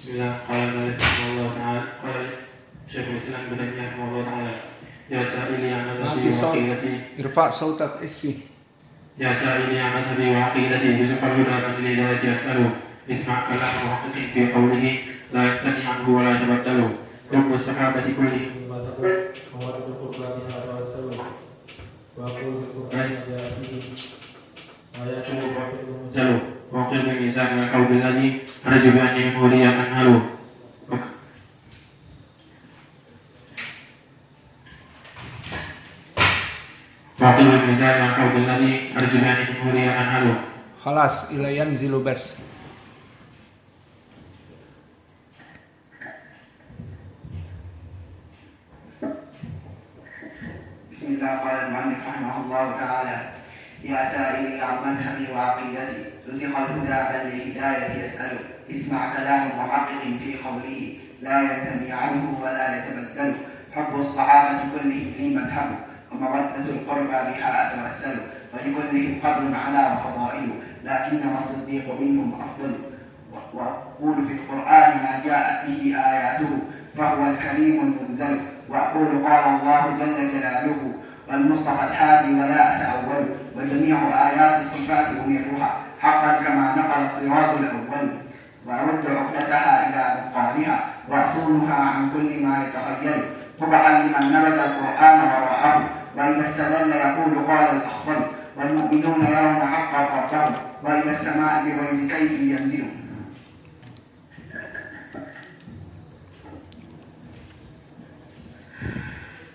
Bismillah. Allah Taala. Syekhul Islam bin Taimiyah Allah Taala. Ya sa'ili an madhabi wa aqidati. Irfa' sautak isfi. Ya sa'ili an madhabi wa aqidati. Yusufal huda man hidayati yas'alu. Isma' kalam muhaqqiqin fi qawlihi la yaqtadi anhu wa la yatabaddalu. Hubbu sahabati kullihim madhabun wa wa'adu qurrati hadha wasalu. Wa aqulu bil Qur'ani ja'atihi ayatuhu wa fi'luhu munzalu. Wa qil bil mizan wa qawli alladhi arju bi anni muliyan anhalu. Waqil al-mizan wa qawli alladhi arju bi anni muliyan anhalu. Khalas ilayan zilu bas. Bismillah. Qala al-mu'allif rahimahullahu ta'ala. Ya sa'ili an madhhabi wa aqidati ruziqal huda bal lil hidayati yas'alu. Isma' kalam muhaqqiqin fi qawlihi la yantani anhu wa la yatabaddalu. Hubbu as-sahabati kullihim li madhhabu wa mawaddatu al-qurba biha atawassalu. Wa likullihim qadrun 'ala wa fadailu lakinna as-siddiqu minhum afdalu. Wa aqulu fil Qur'ani ma ja'at bihi ayatuhu fa huwa al-kalim al-munzal. Wa aqulu qala Allah jalla jalaluhu والمصطفى الحادي ولا أتأول وجميع آيات الصفات أميرها حقا كما نقل الطراز الأول وأرد عقدتها إلى نقالها وأصونها عن كل ما يتخيل طبعا لمن نبذ القرآن وراءه وإذا استدل يقول قال الأخضر والمؤمنون يرون حقا ربهم وإلى السماء بغير كيف ينزل.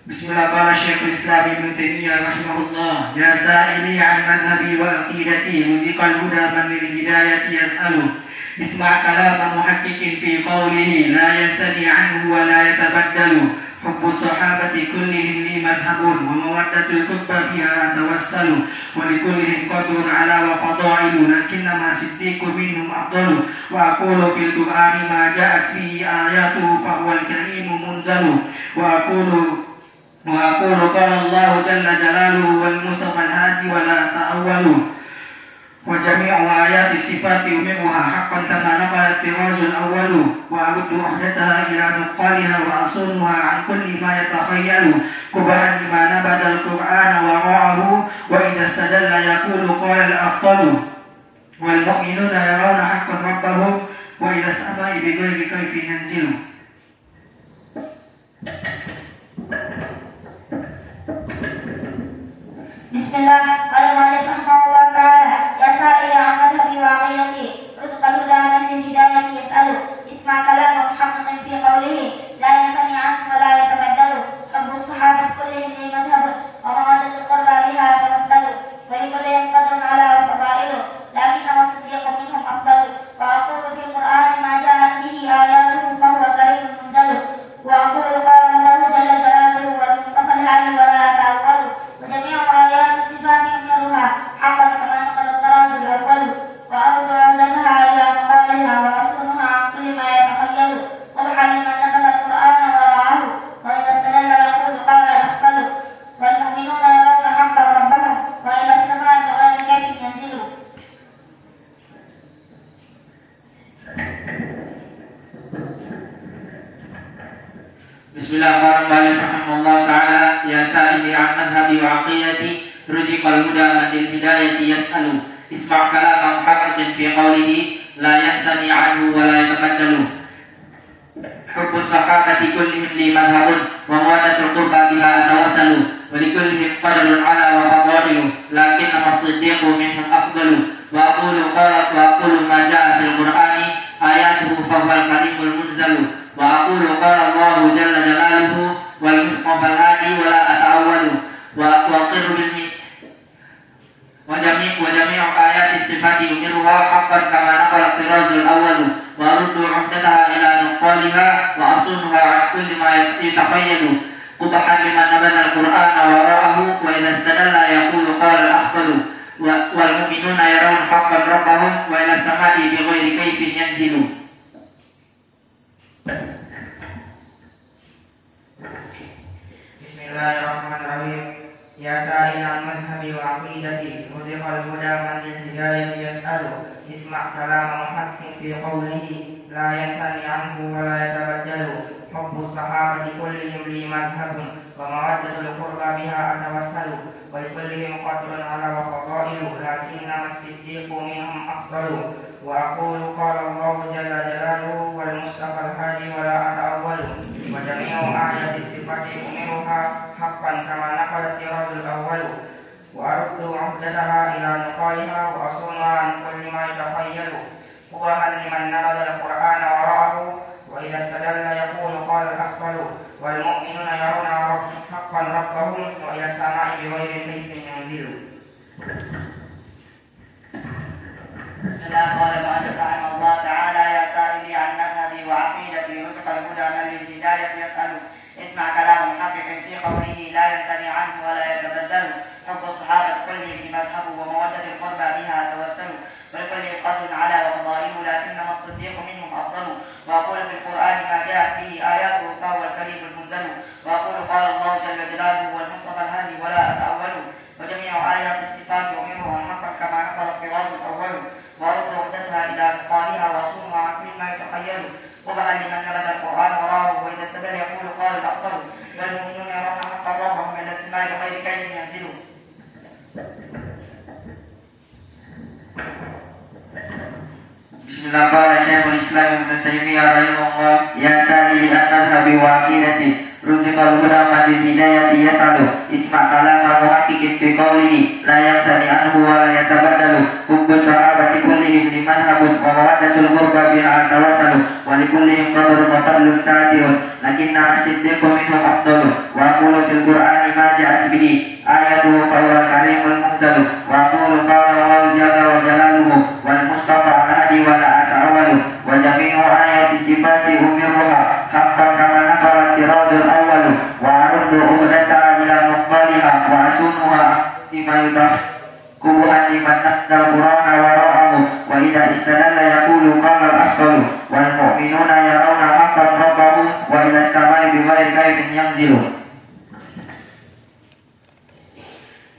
Bismillah. Qala Syekhul Islam bin Taimiyah rahimahullah. Ya sa'ili an madhhabi wa aqidati ruziqal huda man lil hidayati yas'alu. Isma' kalam muhaqqiqin fi qawlihi la yantani anhu wa la yatabaddalu. Hubbu sahabati kullihim li madhhabun wa mawaddatul qurba fiha tawassalu. Wa likullihim qadrun 'ala wa fadailu lakinnama siddiqu minhum afdalu. Wa aqulu fil Qur'ani ma ja'at fihi ayatuhu fa huwal karimu munzalu. Wa aqulu قال الله جل جلاله والمصطفى الهادي ولا تأولوا وجميع آيات الصفات أمرها حقا كما نقل الطراز الأول وأرد وحدتها إلى نقالها وأصونها عن كل ما يتخيل قبحا لما نبذ القرآن وراءه وإذا استدل يقول قال الأفضل والمؤمنون يرون حقا ربهم وإلى السماء بغير كيف ينزل. Bismillah. Al-Mu'allif rahimahullah ta'ala. Ya sa'ili an madhhabi wa aqidati ruziqal huda man lil hidayati yas'alu. Isma' kalam muhaqqiqin fi qawlihi la yantani anhu wa la yatabaddalu. Hubbu as-sahabati kullihim li madhhabun wa mawaddatul qurba biha tawassalu. Wa likullihim qadrun 'ala wa fadailu lakinna as-siddiqu minhum afdalu. Wa aqulu fil Qur'ani ma ja'at bihi ayatuhu fa huwa karimun munzalu. Wa aqulu qala Allah jalla jalaluhu wal mustafa al-hadi wa la ta'awwalu. وجميع آيات الصفات أميرها حقا كما نقل الطراز الأول وأرد عقدتها إلى مقالها وأصونها عن كل ما يتخيل قبحا لمن نقل القرآن وراءه وإذا استدل يقول قال الأخطل والمؤمنون يرون حقا ربهم وإلى السماء بغير كيف ينزل. Bismillahirrahmanirrahim. Rahimahullah ta'ala. Ya sa'ili an madhhabi wa aqidati ruziqal huda man lil hidayati yas'alu. Isma' kalam muhaqqiqin fi qawlihi la yantani anhu wa la yatabaddalu. Hubbu sahabati kullihim li madhhabun wa mawaddatul qurba biha tawassalu. Wa likullihim qadrun 'ala wa fadailu lakinna as-siddiqu minhum afdalu. Wa aqulu ma ja'a fil Qur'ani ayatuhu fa huwal karimul munzalu. Wa aqulu qala Allah jalla jalaluhu wal mustafa al-hadi wa la ata'awwalu wa aqirru bil wa jami'u ayati sifati umirha haqqan kama naqala at-tiraz al-awwal wa aruddu 'uqdataha ila nuqaliha wa asunha 'an kulli ma yatakhayyalu qubhan liman nabadha al-Qur'ana wara'ahu wa idha istadalla yaqulu qala al-akhtalu wal mu'minuna yarawna haqqan rabbahum wa ila samai bighairi kayfin yanzilu. Bismillahirrahmanirrahim. يا سائل عن مذهبي وعقيدتي رزق الهدى من للهداية يسأل اسمع كلام محق في قوله لا ينثني عنه ولا يتبدل حب الصحابة كلهم لي مذهب ومودة القربى بها أتوسل ولكلهم قدر على وفضائل لكنما الصديق منهم أفضل وأقول قال الله جل جلاله والمصطفى الهادي ولا أتأول وجميع آيات الصفات أمرها حقا كما نقل الطراز الأول وأرد عهدتها إلى نقالها وأصونها عن كل ما يتخيل قبها لمن نبذ القرآن وراءه وإذا استدل يقول قال الأخطل والمؤمنون يرون حقا ربهم وإلى السماء بغير كيف ينزل. بسم الله قال المؤلف رحمه الله تعالى يا سائلي عن مذهبي وعقيدتي رزق الهدى من للهداية يسأل اسمع كلام محقق في قوله لا ينثني عنه ولا يتبدل حب الصحابة كلهم بمذهب ومودة القربى بها توسل ولكل قدر على وفضائل لكنما الصديق منهم أفضل وأقول في القرآن ما جاءت به آياته فهو الكريم المنزل وأقول قال الله جل جلاله والمصطفى الهادي ولا أتأول وجميع آيات الصفات أمرها حقا كما نقل الطراز الأول وأرد عهدتها إلى نقالها وأصومها عن كل ما يتخيل قبها لمن نبذ القرآن وراه وإذا استدل يقول قال الأخطل والمؤمنون يرون حقا ربهم من السماء بغير كيف ينزلوا. Bismillah qala Syekhul Islam Ibnu Taimiyah rahimahullah ya sa'ili an madhhabi wa aqidati ruziqal huda man lil hidayati yas'alu isma' kalama muhaqqiqin fi qawlihi la yanthani anhu wa la yatabaddalu hubbu sahabati kullihim li madhhabun wa mawaddatul qurba biha tawassalu wa li kullihim qadrun wa fadlun sa'atihun lakinna as-siddiqu minhum afdalu wa aqulu fil qur'ani ma ja'at bihi ayatuhu fa huwa karimul munzalu wa aqulu qala Allahu jalla wa jalaluhu wal mustafa al-hadi wa la ata'awalu wa jami'u ayati sifati umirruha haqqan kama naqala tiradul awwalu wa aruddu uhdata ila nuqaliha wa asumuha bima yudahkubuhan liman naqdal qur'ana wara'ahu wa idha istadalla yaqulu qala al-afdalu wal mu'minuna yarawna haqqan rabbahum wa ila samai bighairi kaifin yanzilu.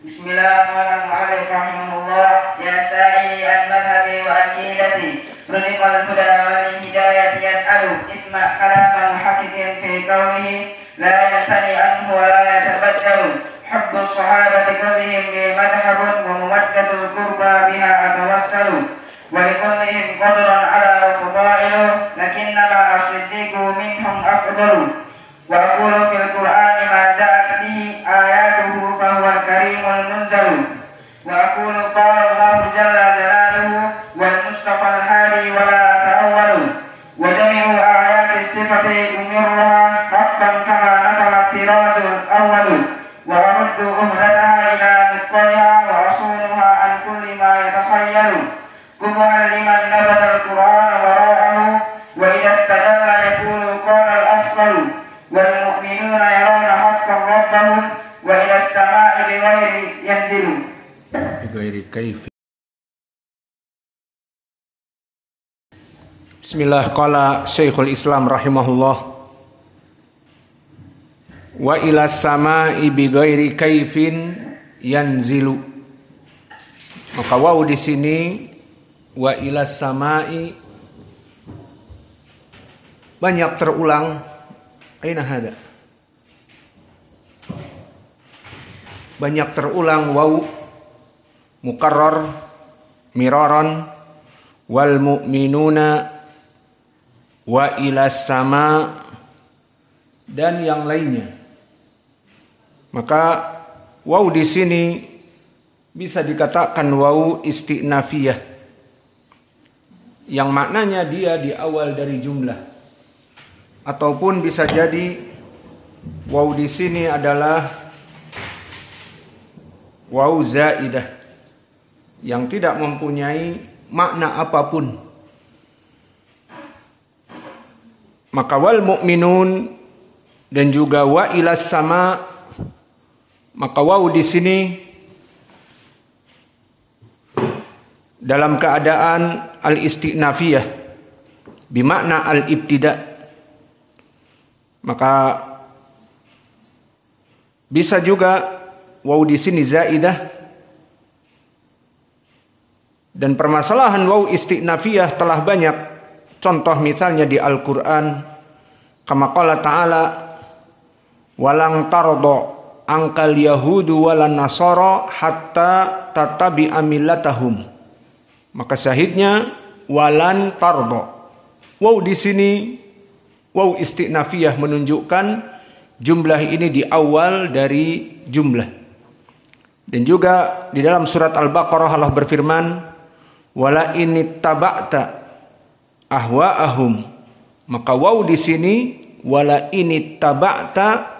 Bismillahirrahmanirrahim rahimahullah ya sa'i an madhhabi wa aqidati ruziqal huda man lil hidayati yas'alu isma' kalaman muhaqqiqin fi qawlihi la yanthani anhu wa la yatabaddalu hubbu sahabati kullihim li madhhabun wa mawaddatul qurba biha atawassalu wa li kullihim qadrun ala wa fadailu lakinnama as-siddiqu minhum afdalu wa aqulu fil qur'ani ma ja'at bihi ayatuhu fa huwa al-karimul munzalu wa aqulu qala Allahu jalla jalaluhu wal mustafa al-hadi wa la ta'awwalu wa jami'u ayati sifati umirruha haqqan kama naqala tirazul awwalu wa aruddu uhdataha ila nuqaliha wa asuluha an kulli ma yatakhayyalu kubuhan liman nabadha al-qur'ana wara'ahu wa idha istadalla yaqulu qala al-afdalu wal mu'minuna yarawna haqqan rabbahum wa ila as-sama'i bighairi yanzilu. Bighairi kaif. Bismillah qala Syekhul Islam rahimahullah wa ila sama'i bighairi kaifin yanzilu. Maka waw di sini wa ila sama'i banyak terulang. Aina hada? Banyak terulang waw mukarrar miraran wal mu'minuna wa ila sama dan yang lainnya. Maka waw di sini bisa dikatakan waw istinafiyah yang maknanya dia di awal dari jumlah. Ataupun bisa jadi waw di sini adalah waw zaidah yang tidak mempunyai makna apapun. Maka wal mu'minun dan juga wa ilas sama, maka waw di sini dalam keadaan al-istinafiyah bimakna al-ibtida. Maka bisa juga waw di sini zaidah. Dan permasalahan waw istinafiyah telah banyak contoh misalnya di Al-Qur'an. Kama qala ta'ala walang tardo angkal yahudu walan nasara hatta tatabi'a millatahum. Maka syahidnya walan tardo. Waw di sini waw istinafiyah menunjukkan jumlah ini di awal dari jumlah. Dan juga di dalam surat Al-Baqarah Allah berfirman, wala ini taba'ta ahwa'ahum. Maka waw di sini wala ini taba'ta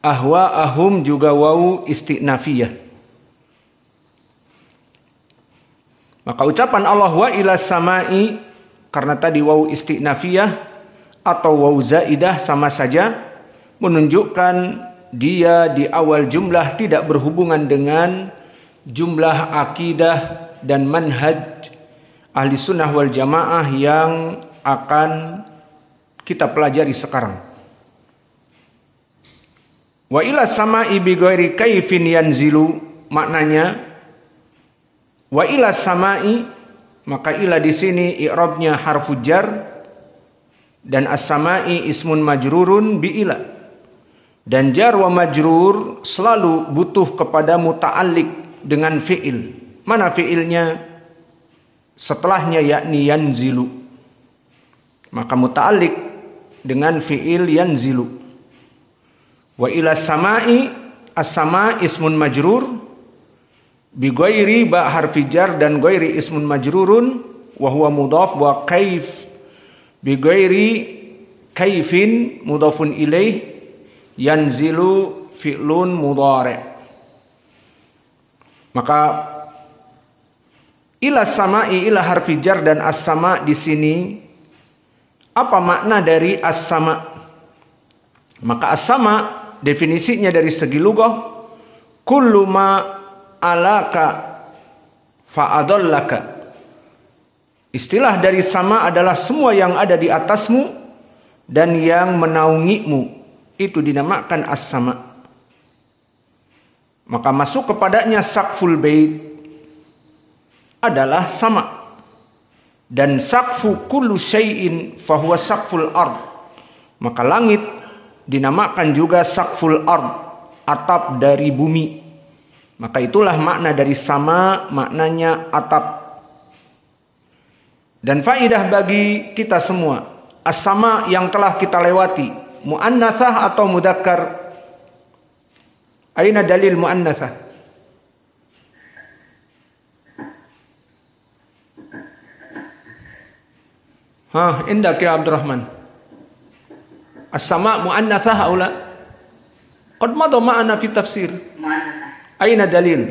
ahwa'ahum juga waw istinafiyah. Maka ucapan Allah wa ila samai, karena tadi waw istinafiyah atau waw zaidah sama saja, menunjukkan dia di awal jumlah tidak berhubungan dengan jumlah akidah dan manhaj ahli sunnah wal jamaah yang akan kita pelajari sekarang. Wa ila samai bi ghairi kaifin yanzilu, maknanya wa ila samai, maka ila di sini i'rabnya harfu jar dan as-samai ismun majrurun bi ila. Dan jar wa majrur selalu butuh kepada muta'alliq dengan fi'il. Mana fi'ilnya? Setelahnya yakni yanzilu. Maka muta'alliq dengan fi'il yanzilu. Wa ila samai, as-sama ismun majrur bi ghairi ba harfi jar dan ghairi ismun majrurun wa huwa mudhaf wa kaif bi ghairi kaifin mudhafun ilaih yanzilu fi'lun mudhari'. Maka ila samai, ila harfi jar dan as-sama di sini apa makna dari as-sama? Maka as-sama definisinya dari segi lughah kullu ma alaka fa'adallaka. Istilah dari sama adalah semua yang ada di atasmu dan yang menaungimu, itu dinamakan as-sama. Maka masuk kepadanya saqful bait adalah sama. Dan saqfu kullu syai'in fahuwa saqful ard. Maka langit dinamakan juga saqful ard, atap dari bumi. Maka itulah makna dari sama, maknanya atap. Dan faidah bagi kita semua, as-sama yang telah kita lewati, muannatsah atau mudzakkar? Aina dalil muannatsah? Indak ya Abdurrahman. As-sama muannatsah aw la? Qad madha ma'ana fi tafsir. Muannatsah. Aina dalil?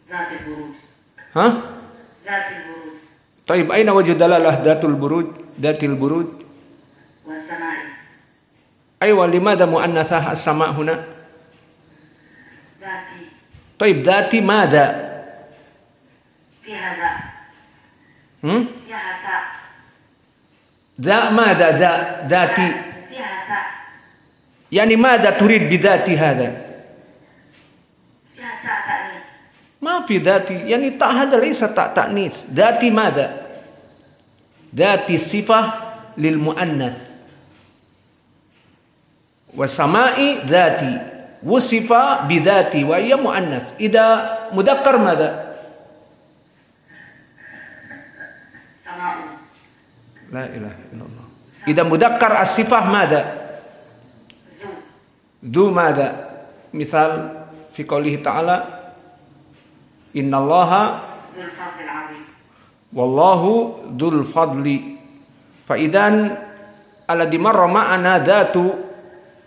Zatul buruj. Zatul buruj. Taib, aina wajh dalalah datul buruj? Datil buruj. أيوة لماذا مؤنثة السماء هنا؟ ذاتي. طيب ذاتي ماذا؟ فيها ذا. فيها ذا. ذا ماذا ذا؟ ذاتي. فيها ذا. يعني ماذا تريد بذاتي هذا؟ فيها تاء تأنيث. ما في ذاتي، يعني تاء هذا ليس تاء تأنيث. ذاتي ماذا؟ ذاتي صفة للمؤنث. وسماء ذاتي وصفة بذاتي وهي مؤنث. إذا مذكر ماذا؟ سماء. لا إله إلا الله. إذا مذكر الصفة ماذا؟ ذو ماذا؟ مثال في قوله تعالى إن الله ذو الفضل العظيم والله ذو الفضل. فإذا الذي مر معنا ذات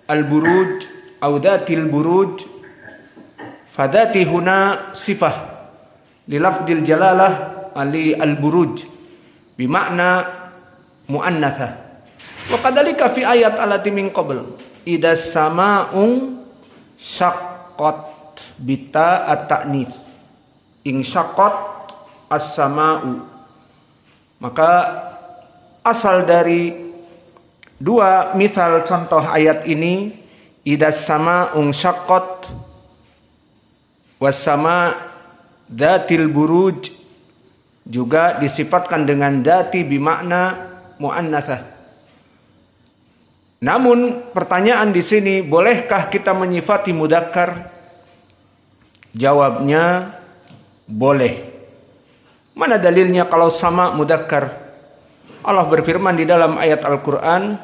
البروج أو ذات البروج فذاتي هنا صفة للفظ الجلالة للبروج بمعنى مؤنثة. وكذلك في آيات التي من قبل إذا السماء شقت بتاء التأنيث insyaqqat as-sama'u. Maka asal dari dua misal contoh ayat ini, idas sama'u syaqqat Wassama dzatil buruj juga disifatkan dengan dati bimakna muannatsah. Namun pertanyaan di sini, bolehkah kita menyifati mudzakkar? Jawabnya boleh. Mana dalilnya kalau sama mudzakkar? Allah berfirman di dalam ayat Al-Qur'an,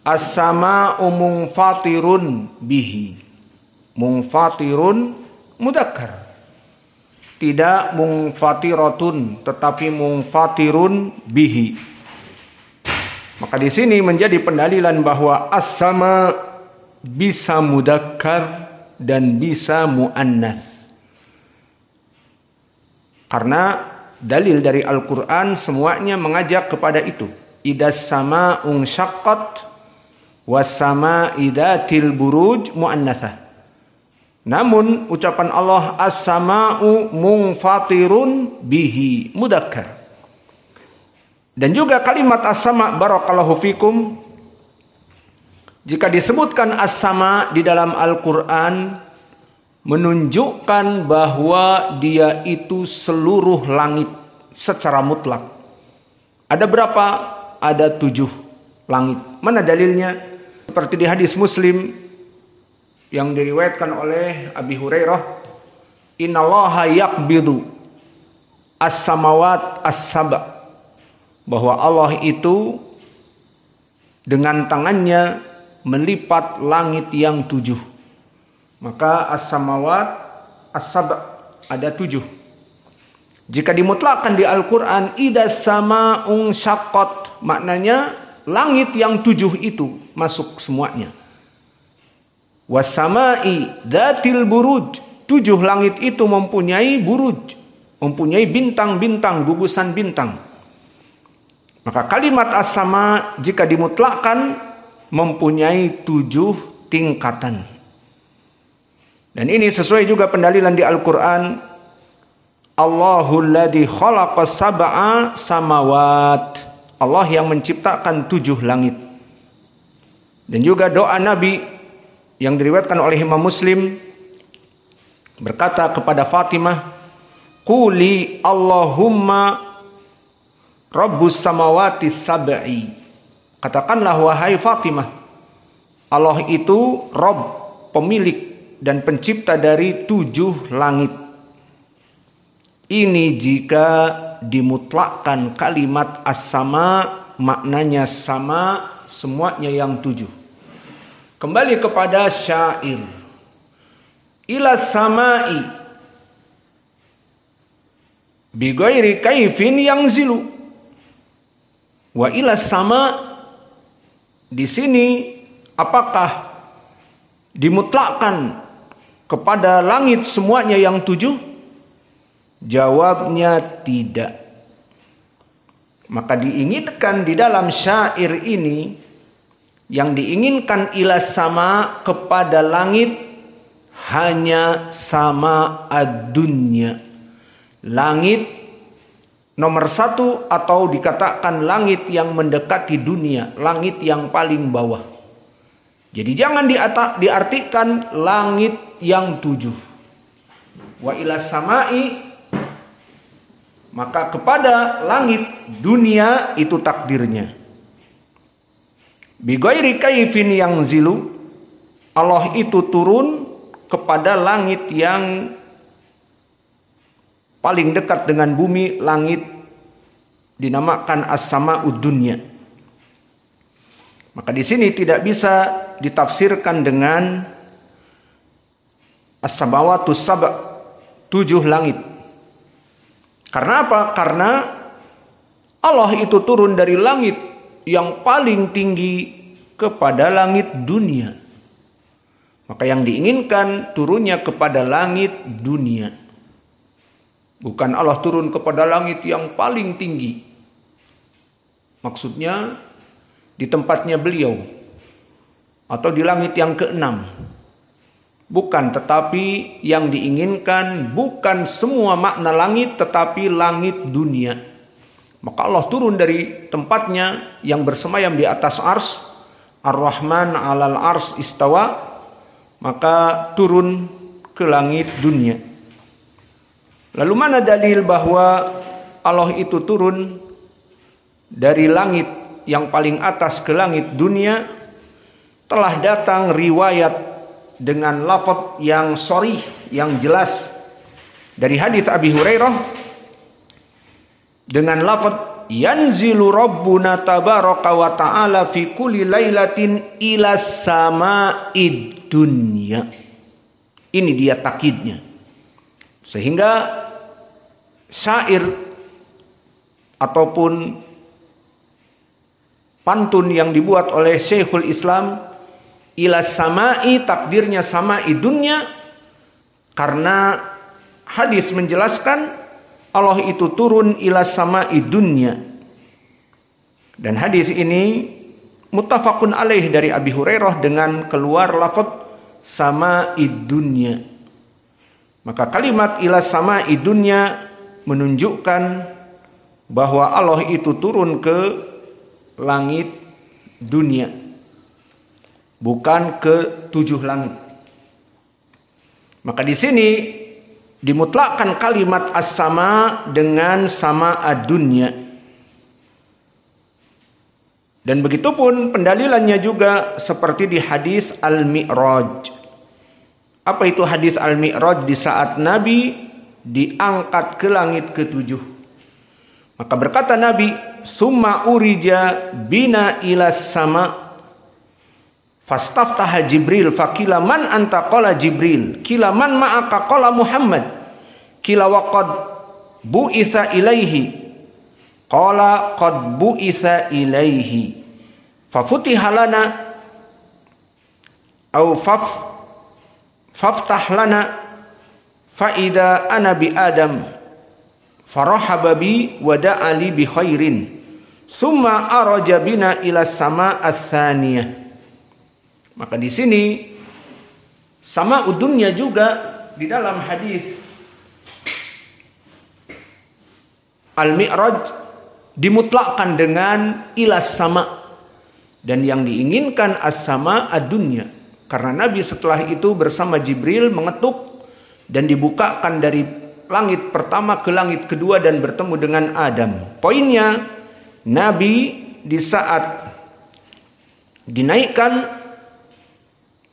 as-sama'u munfatirun bihi. Munfatirun mudzakkar. Tidak munfatiratun, tetapi munfatirun bihi. Maka di sini menjadi pendalilan bahwa as-sama bisa mudzakkar dan bisa muannats. Karena dalil dari Al-Qur'an semuanya mengajak kepada itu. Idas sama unsyaqqat was sama idatil buruj muannatsah. Namun ucapan Allah as-sama'u munfatirun bihi mudzakkar. Dan juga kalimat as-sama, barakallahu fikum, jika disebutkan as-sama di dalam Al-Quran, menunjukkan bahwa dia itu seluruh langit secara mutlak. Ada berapa? Ada 7 langit. Mana dalilnya? Seperti di hadis Muslim yang diriwayatkan oleh Abi Hurairah, innallaha yaqbidu as-samawat as-sab', bahwa Allah itu dengan tangannya melipat langit yang 7. Maka as-samawat as-sab' ada 7. Jika dimutlakkan di Al-Quran, idas sama'un syaqqat, maknanya langit yang 7 itu masuk semuanya. Was-sama'i dzatil buruj, 7 langit itu mempunyai buruj, mempunyai bintang-bintang, gugusan bintang. Maka kalimat as-sama jika dimutlakkan mempunyai 7 tingkatan. Dan ini sesuai juga pendalilan di Al-Quran. Allahul ladzi khalaqas sab'a samawat. Allah yang menciptakan 7 langit. Dan juga doa Nabi yang diriwayatkan oleh Imam Muslim berkata kepada Fatimah, quli Allahumma Rabbus samawati sab'i. Katakanlah wahai Fatimah, Allah itu Rabb, pemilik dan pencipta dari 7 langit. Ini jika dimutlakkan kalimat as-sama, maknanya sama semuanya yang 7. Kembali kepada syair. Ila sama'i bi ghairi kaifin yanzilu. Wa ila sama di sini apakah dimutlakkan kepada langit semuanya yang 7? Jawabnya tidak. Maka diinginkan di dalam syair ini, yang diinginkan ila sama kepada langit hanya sama ad-dunya, langit nomor 1, atau dikatakan langit yang mendekati dunia, langit yang paling bawah. Jadi jangan diartikan langit yang 7. Wa ila sama'i, maka kepada langit dunia itu takdirnya. Bi ghairi kaifin yanzilu, Allah itu turun kepada langit yang paling dekat dengan bumi, langit dinamakan as-sama'ud dunya. Maka di sini tidak bisa ditafsirkan dengan as-samawatus sab', 7 langit. Karena apa? Karena Allah itu turun dari langit yang paling tinggi kepada langit dunia. Maka yang diinginkan turunnya kepada langit dunia. Bukan Allah turun kepada langit yang paling tinggi. Maksudnya di tempatnya beliau. Atau di langit yang ke-6. Bukan, tetapi yang diinginkan bukan semua makna langit, tetapi langit dunia. Maka Allah turun dari tempatnya yang bersemayam di atas ars. Ar-Rahman alal ars istawa. Maka turun ke langit dunia. Lalu mana dalil bahwa Allah itu turun dari langit yang paling atas ke langit dunia? Telah datang riwayat dengan lafaz yang sharih, yang jelas dari hadis Abi Hurairah dengan lafaz yanzilu rabbuna tabaraka wa ta'ala fi kulli lailatin ila sama'id dunya. Ini dia takkidnya. Sehingga syair ataupun pantun yang dibuat oleh Syekhul Islam ila sama'i, takdirnya sama'i dunya, karena hadis menjelaskan Allah itu turun ila sama'i dunya. Dan hadis ini muttafaqun alaih dari Abi Hurairah dengan keluar lafaz sama'i dunya. Maka kalimat ila sama'i dunya menunjukkan bahwa Allah itu turun ke langit dunia, bukan ke 7 langit. Maka di sini dimutlakkan kalimat as-sama dengan sama ad-dunya. Dan begitupun pendalilannya juga seperti di hadis Al-Mi'raj. Apa itu hadis Al-Mi'raj? Di saat Nabi diangkat ke langit ke-7. Maka berkata Nabi, "Summa urija bina ilas sama fastaftaha Jibril faqila man anta qala Jibril qila man ma'aka qala Muhammad qila wa qad bu'itsa ilaihi qala qad bu'itsa ilaihi fafutiha lana au faftah lana fa idza ana bi Adam farahaba bi wa da'ali bi khairin summa araja bina ila sama ats-tsaniyah." Maka di sini sama udunnya juga di dalam hadis Al-Mi'raj dimutlakkan dengan ilas sama, dan yang diinginkan as-sama ad-dunya, karena Nabi setelah itu bersama Jibril mengetuk dan dibukakan dari langit pertama ke langit kedua dan bertemu dengan Adam. Poinnya, Nabi di saat dinaikkan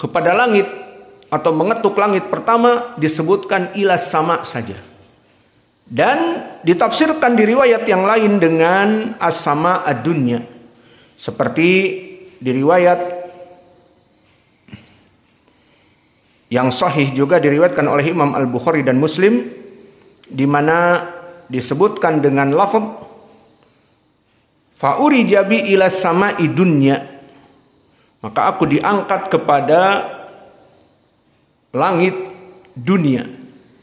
kepada langit atau mengetuk langit pertama disebutkan ilas sama saja. Dan ditafsirkan di riwayat yang lain dengan as-sama ad-dunya. Seperti di riwayat yang sahih juga diriwayatkan oleh Imam Al-Bukhari dan Muslim, di mana disebutkan dengan lafaz fa urija bi ila sama'i dunya, maka aku diangkat kepada langit dunia,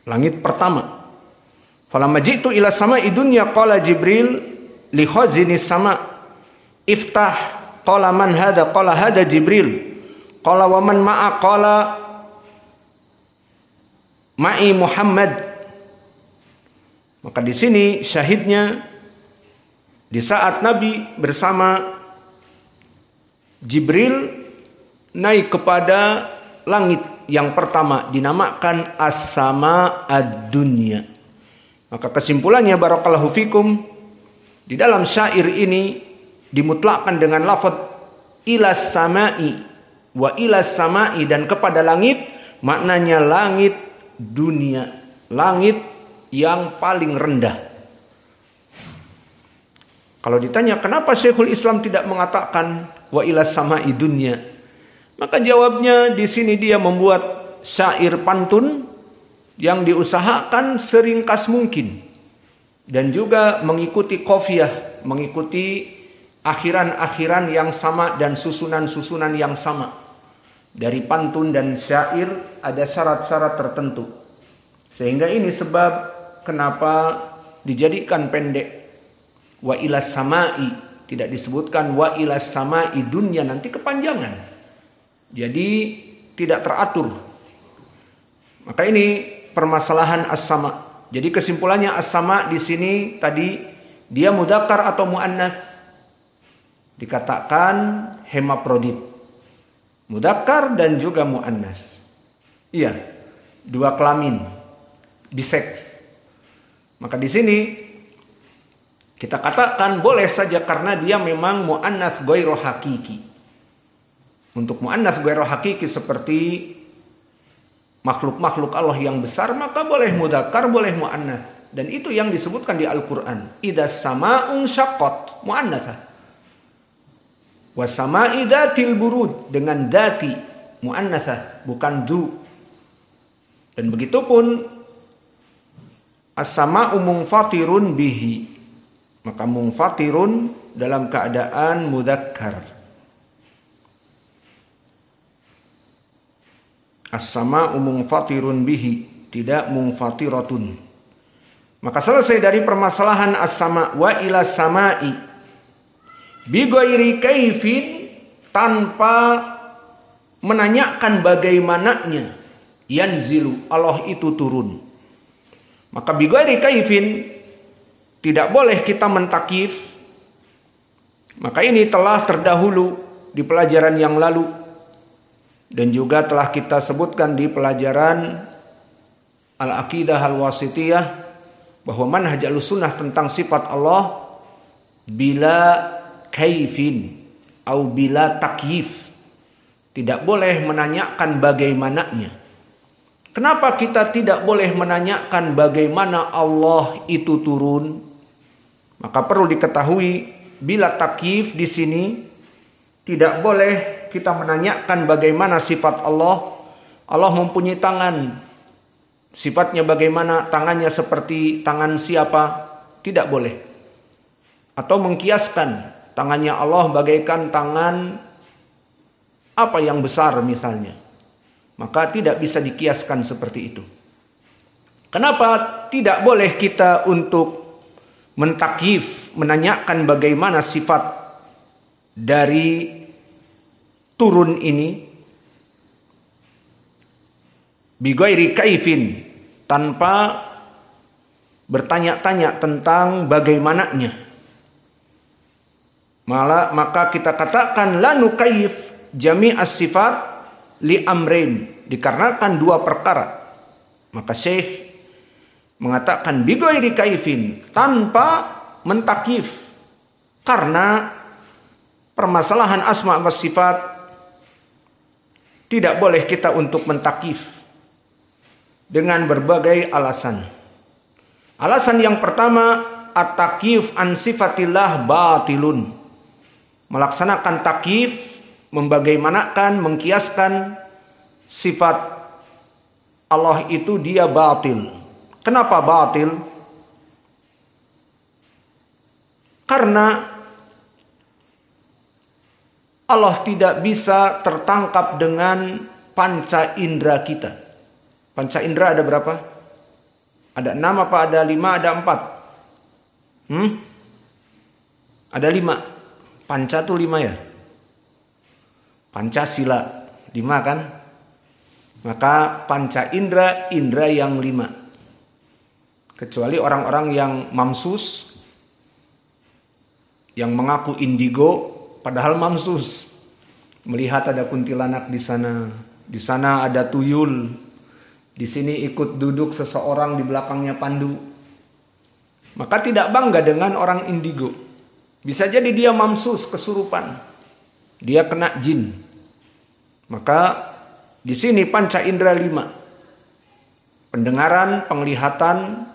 langit pertama. Falamma ji'tu ila sama'i dunya qala Jibril li khazinis sama iftah qala man hada qala hada Jibril qala wa man ma'a qala ma'i Muhammad. Maka di sini syahidnya di saat Nabi bersama Jibril naik kepada langit yang pertama dinamakan as-sama ad-dunya. Maka kesimpulannya barakallahu fikum, di dalam syair ini dimutlakkan dengan lafaz ilas sama'i wa ilas sama'i, dan kepada langit maknanya langit dunia, langit yang paling rendah. Kalau ditanya kenapa Syekhul Islam tidak mengatakan wa ilas sama'i dunya, maka jawabnya di sini dia membuat syair pantun yang diusahakan seringkas mungkin dan juga mengikuti qafiyah, mengikuti akhiran-akhiran yang sama dan susunan-susunan yang sama. Dari pantun dan syair ada syarat-syarat tertentu, sehingga ini sebab kenapa dijadikan pendek wa ilas sama'i, tidak disebutkan wa ilas sama'i dunya, nanti kepanjangan. Jadi tidak teratur. Maka ini permasalahan as-sama. Jadi kesimpulannya as-sama di sini tadi dia mudzakkar atau muannats. Dikatakan hemaprodit. Mudzakkar dan juga muannats. Iya. dua kelamin, biseks. Maka di sini kita katakan boleh saja karena dia memang muannats ghairu hakiki. Untuk muannats ghairu hakiki seperti makhluk-makhluk Allah yang besar, maka boleh mudzakkar, boleh muannats. Dan itu yang disebutkan di Al-Qur'an. Idzas sama'un syaqqat, muannatsah. Was sama'i dzatil burud, dengan dzati, muannatsah, bukan du. Dan begitu pun as-sama'u munfatirun bihi, maka munfatirun dalam keadaan mudzakkar. As-sama'u munfatirun bihi, tidak munfatiratun. Maka selesai dari permasalahan as-sama' wa ila sama'i bi ghairi kaifin, tanpa menanyakan bagaimananya, yanzilu, Allah itu turun. Maka bi ghairi kaifin, tidak boleh kita mentakif. Maka ini telah terdahulu di pelajaran yang lalu dan juga telah kita sebutkan di pelajaran Al-Aqidah Al-Wasithiyah, bahwa manhaj Ahlussunnah tentang sifat Allah bila kaifin atau bila takyif, tidak boleh menanyakan bagaimananya. Kenapa kita tidak boleh menanyakan bagaimana Allah itu turun? Maka perlu diketahui, bila takyif di sini tidak boleh kita menanyakan bagaimana sifat Allah. Allah mempunyai tangan. Sifatnya bagaimana, tangannya seperti tangan siapa? Tidak boleh. Atau mengkiaskan tangannya Allah bagaikan tangan apa yang besar misalnya. Maka tidak bisa dikiaskan seperti itu. Kenapa tidak boleh kita untuk mentakif, menanyakan bagaimana sifat dari turun ini? Bighairi kaifin, tanpa bertanya-tanya tentang bagaimananya. Maka kita katakan la nukayyif jami'as sifat li amrin, dikarenakan dua perkara. Maka Syekh mengatakan bighairi kaifin, tanpa mentakif, karena permasalahan asma wa sifat tidak boleh kita untuk mentakif dengan berbagai alasan. Alasan yang pertama, at-takyif an sifatillah batilun. Melaksanakan takyif, membagaimanakan, mengkiaskan sifat Allah itu dia batil. Kenapa batil? Karena Allah tidak bisa tertangkap dengan panca indera kita. Panca indera ada berapa? Ada 6 apa ada 5, ada 4? Ada 5. Panca tuh 5 ya? Pancasila 5 kan? Maka panca indera, indera yang 5. Kecuali orang-orang yang mamsus, yang mengaku indigo, padahal mamsus. Melihat ada kuntilanak di sana. Di sana ada tuyul. Di sini ikut duduk seseorang, di belakangnya pandu. Maka tidak bangga dengan orang indigo. Bisa jadi dia mamsus, kesurupan. Dia kena jin. Maka di sini panca indera 5. Pendengaran, penglihatan,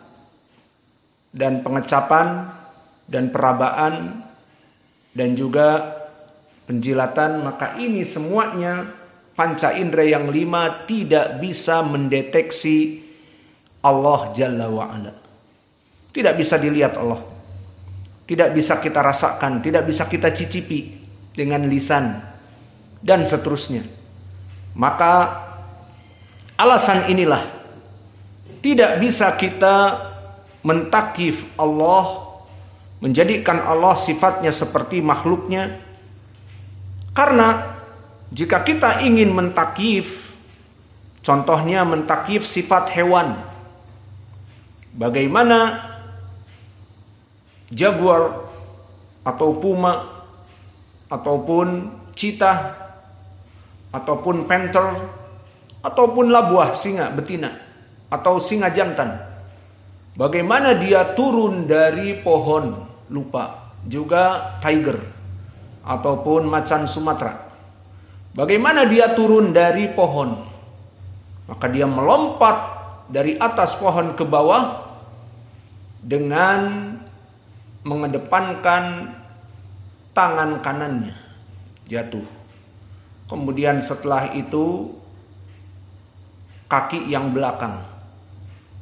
dan pengecapan, dan perabaan, dan juga penjilatan. Maka ini semuanya panca indera yang 5 tidak bisa mendeteksi Allah Jalla wa'ala. Tidak bisa dilihat Allah. Tidak bisa kita rasakan, tidak bisa kita cicipi dengan lisan, dan seterusnya. Maka alasan inilah tidak bisa kita mentakif Allah, menjadikan Allah sifatnya seperti makhluknya. Karena jika kita ingin mentakif, contohnya mentakif sifat hewan, bagaimana jaguar atau puma ataupun cheetah ataupun panther ataupun labuah singa betina atau singa jantan. Bagaimana dia turun dari pohon, lupa. Juga tiger ataupun macan Sumatera. Bagaimana dia turun dari pohon? Maka dia melompat dari atas pohon ke bawah dengan mengedepankan tangan kanannya, jatuh. Kemudian setelah itu kaki yang belakang.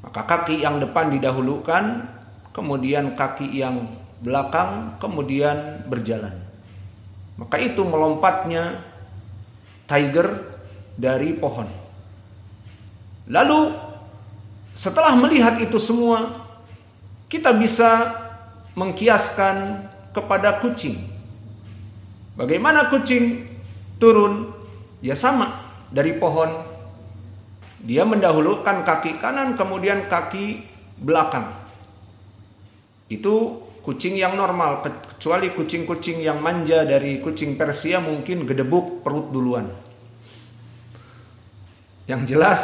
Maka kaki yang depan didahulukan, kemudian kaki yang belakang, kemudian berjalan. Maka itu melompatnya tiger dari pohon. Lalu setelah melihat itu semua, kita bisa mengkiaskan kepada kucing. Bagaimana kucing turun? Ya sama, dari pohon. Dia mendahulukan kaki kanan, kemudian kaki belakang. Itu kucing yang normal, kecuali kucing-kucing yang manja dari kucing Persia mungkin gedebuk perut duluan. Yang jelas,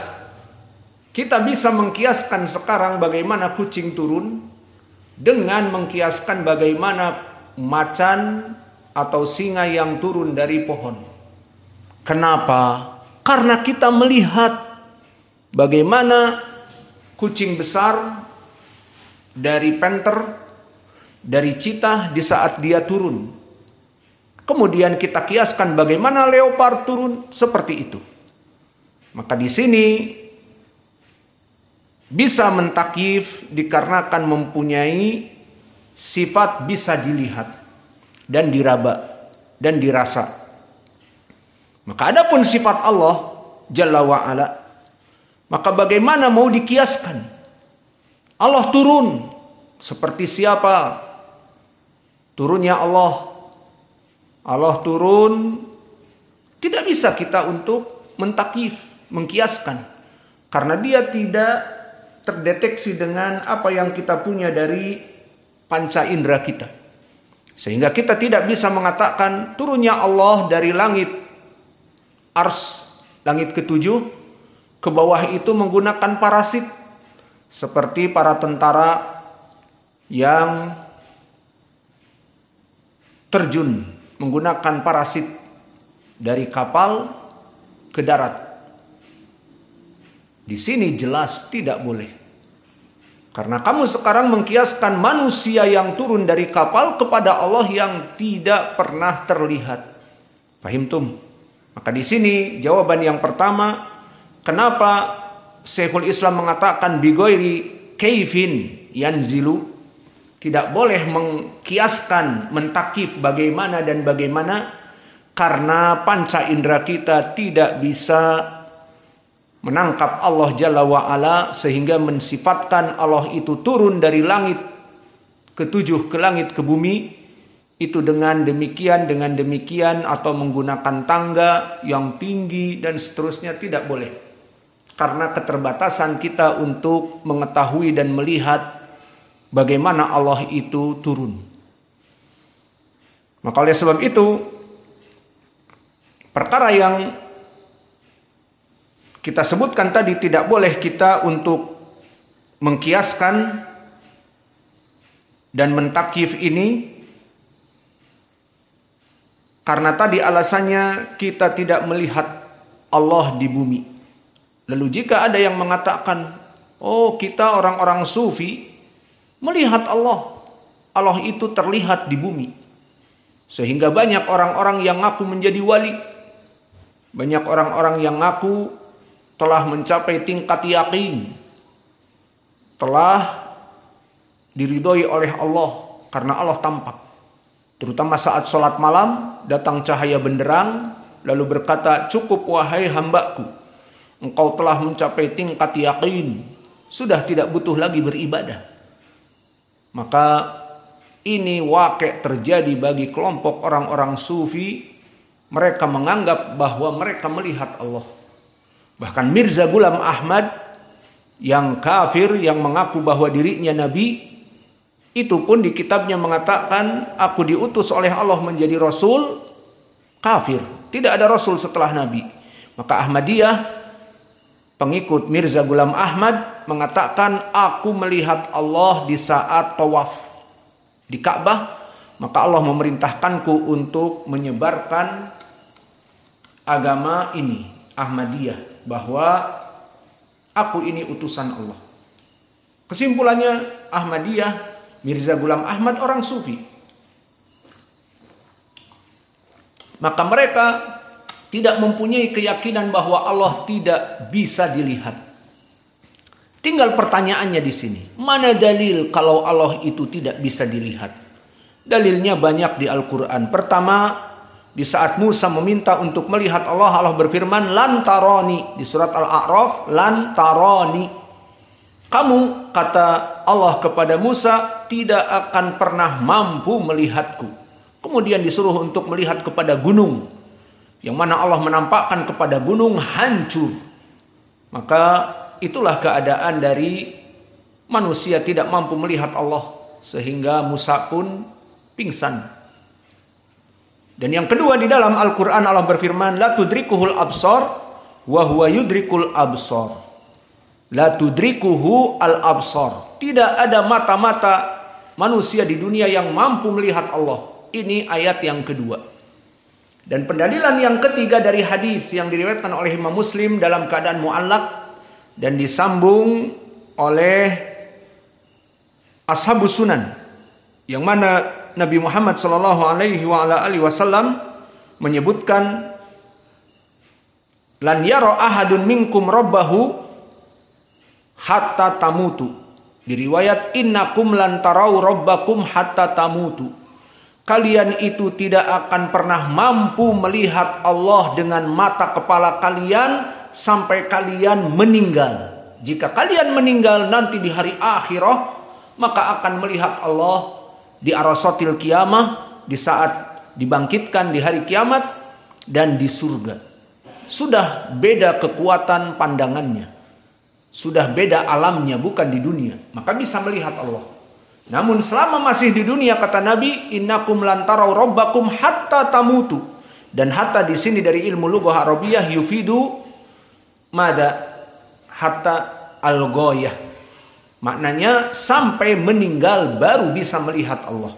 kita bisa mengkiaskan sekarang bagaimana kucing turun dengan mengkiaskan bagaimana macan atau singa yang turun dari pohon. Kenapa? Karena kita melihat bagaimana kucing besar dari panther, dari cheetah di saat dia turun. Kemudian kita kiaskan bagaimana leopard turun, seperti itu. Maka di sini bisa mentakif dikarenakan mempunyai sifat bisa dilihat dan diraba dan dirasa. Maka adapun sifat Allah Jalla wa'ala, maka bagaimana mau dikiaskan? Allah turun seperti siapa? Turunnya Allah. Allah turun, tidak bisa kita untuk mentakif, mengkiaskan. Karena dia tidak terdeteksi dengan apa yang kita punya dari panca indera kita. Sehingga kita tidak bisa mengatakan turunnya Allah dari langit ars, langit ketujuh, ke bawah itu menggunakan parasit. Seperti para tentara yang terjun menggunakan parasit dari kapal ke darat. Di sini jelas tidak boleh. Karena kamu sekarang mengkiaskan manusia yang turun dari kapal kepada Allah yang tidak pernah terlihat. Fahimtum? Maka di sini jawaban yang pertama, kenapa Syekhul Islam mengatakan bigoiri kaifin yanzilu, tidak boleh mengkiaskan, mentakif bagaimana dan bagaimana, karena panca indera kita tidak bisa menangkap Allah Jalla wa'ala sehingga mensifatkan Allah itu turun dari langit ketujuh ke langit ke bumi itu dengan demikian atau menggunakan tangga yang tinggi dan seterusnya, tidak boleh. Karena keterbatasan kita untuk mengetahui dan melihat bagaimana Allah itu turun. Maka oleh sebab itu, perkara yang kita sebutkan tadi tidak boleh kita untuk mengkiaskan dan mentakif ini, karena tadi alasannya kita tidak melihat Allah di bumi. Lalu jika ada yang mengatakan, oh kita orang-orang sufi melihat Allah, Allah itu terlihat di bumi. Sehingga banyak orang-orang yang ngaku menjadi wali, banyak orang-orang yang ngaku telah mencapai tingkat yakin, telah diridhoi oleh Allah karena Allah tampak. Terutama saat sholat malam, datang cahaya benderang, lalu berkata, cukup wahai hambaku, engkau telah mencapai tingkat yakin, sudah tidak butuh lagi beribadah. Maka ini wakil terjadi bagi kelompok orang-orang sufi. Mereka menganggap bahwa mereka melihat Allah. Bahkan Mirza Ghulam Ahmad yang kafir, yang mengaku bahwa dirinya nabi, itu pun di kitabnya mengatakan, aku diutus oleh Allah menjadi rasul, kafir. Tidak ada rasul setelah nabi. Maka Ahmadiyah pengikut Mirza Ghulam Ahmad mengatakan, aku melihat Allah di saat tawaf di Ka'bah, maka Allah memerintahkanku untuk menyebarkan agama ini, Ahmadiyah, bahwa aku ini utusan Allah. Kesimpulannya, Ahmadiyah, Mirza Ghulam Ahmad orang sufi. Maka mereka tidak mempunyai keyakinan bahwa Allah tidak bisa dilihat. Tinggal pertanyaannya di sini, mana dalil kalau Allah itu tidak bisa dilihat? Dalilnya banyak di Al-Quran. Pertama, di saat Musa meminta untuk melihat Allah, Allah berfirman, lan tarani, di surat Al-A'raf, lan tarani. Kamu, kata Allah kepada Musa, tidak akan pernah mampu melihatku. Kemudian disuruh untuk melihat kepada gunung, yang mana Allah menampakkan kepada gunung hancur. Maka itulah keadaan dari manusia tidak mampu melihat Allah, sehingga Musa pun pingsan. Dan yang kedua, di dalam Al-Quran Allah berfirman, la tudrikuhul absar wa huwa yudrikul absar. La tudrikuhu al absar. Tidak ada mata-mata manusia di dunia yang mampu melihat Allah. Ini ayat yang kedua. Dan pendalilan yang ketiga dari hadis yang diriwayatkan oleh Imam Muslim dalam keadaan mu'allaq dan disambung oleh Ashabus Sunan, yang mana Nabi Muhammad SAW menyebutkan, lan yara ahadun minkum rabbahu hatta tamutu. Di riwayat, innakum lan tarau rabbakum hatta tamutu. Kalian itu tidak akan pernah mampu melihat Allah dengan mata kepala kalian sampai kalian meninggal. Jika kalian meninggal nanti di hari akhirah, maka akan melihat Allah di arasatil kiamah, di saat dibangkitkan di hari kiamat, dan di surga. Sudah beda kekuatan pandangannya, sudah beda alamnya, bukan di dunia, maka bisa melihat Allah. Namun selama masih di dunia, kata Nabi, innakum lan tarau rabbakum hatta tamutu. Dan hatta di sini dari ilmu lughah Arabiyah yufidu mada hatta al-ghayah. Maknanya sampai meninggal baru bisa melihat Allah.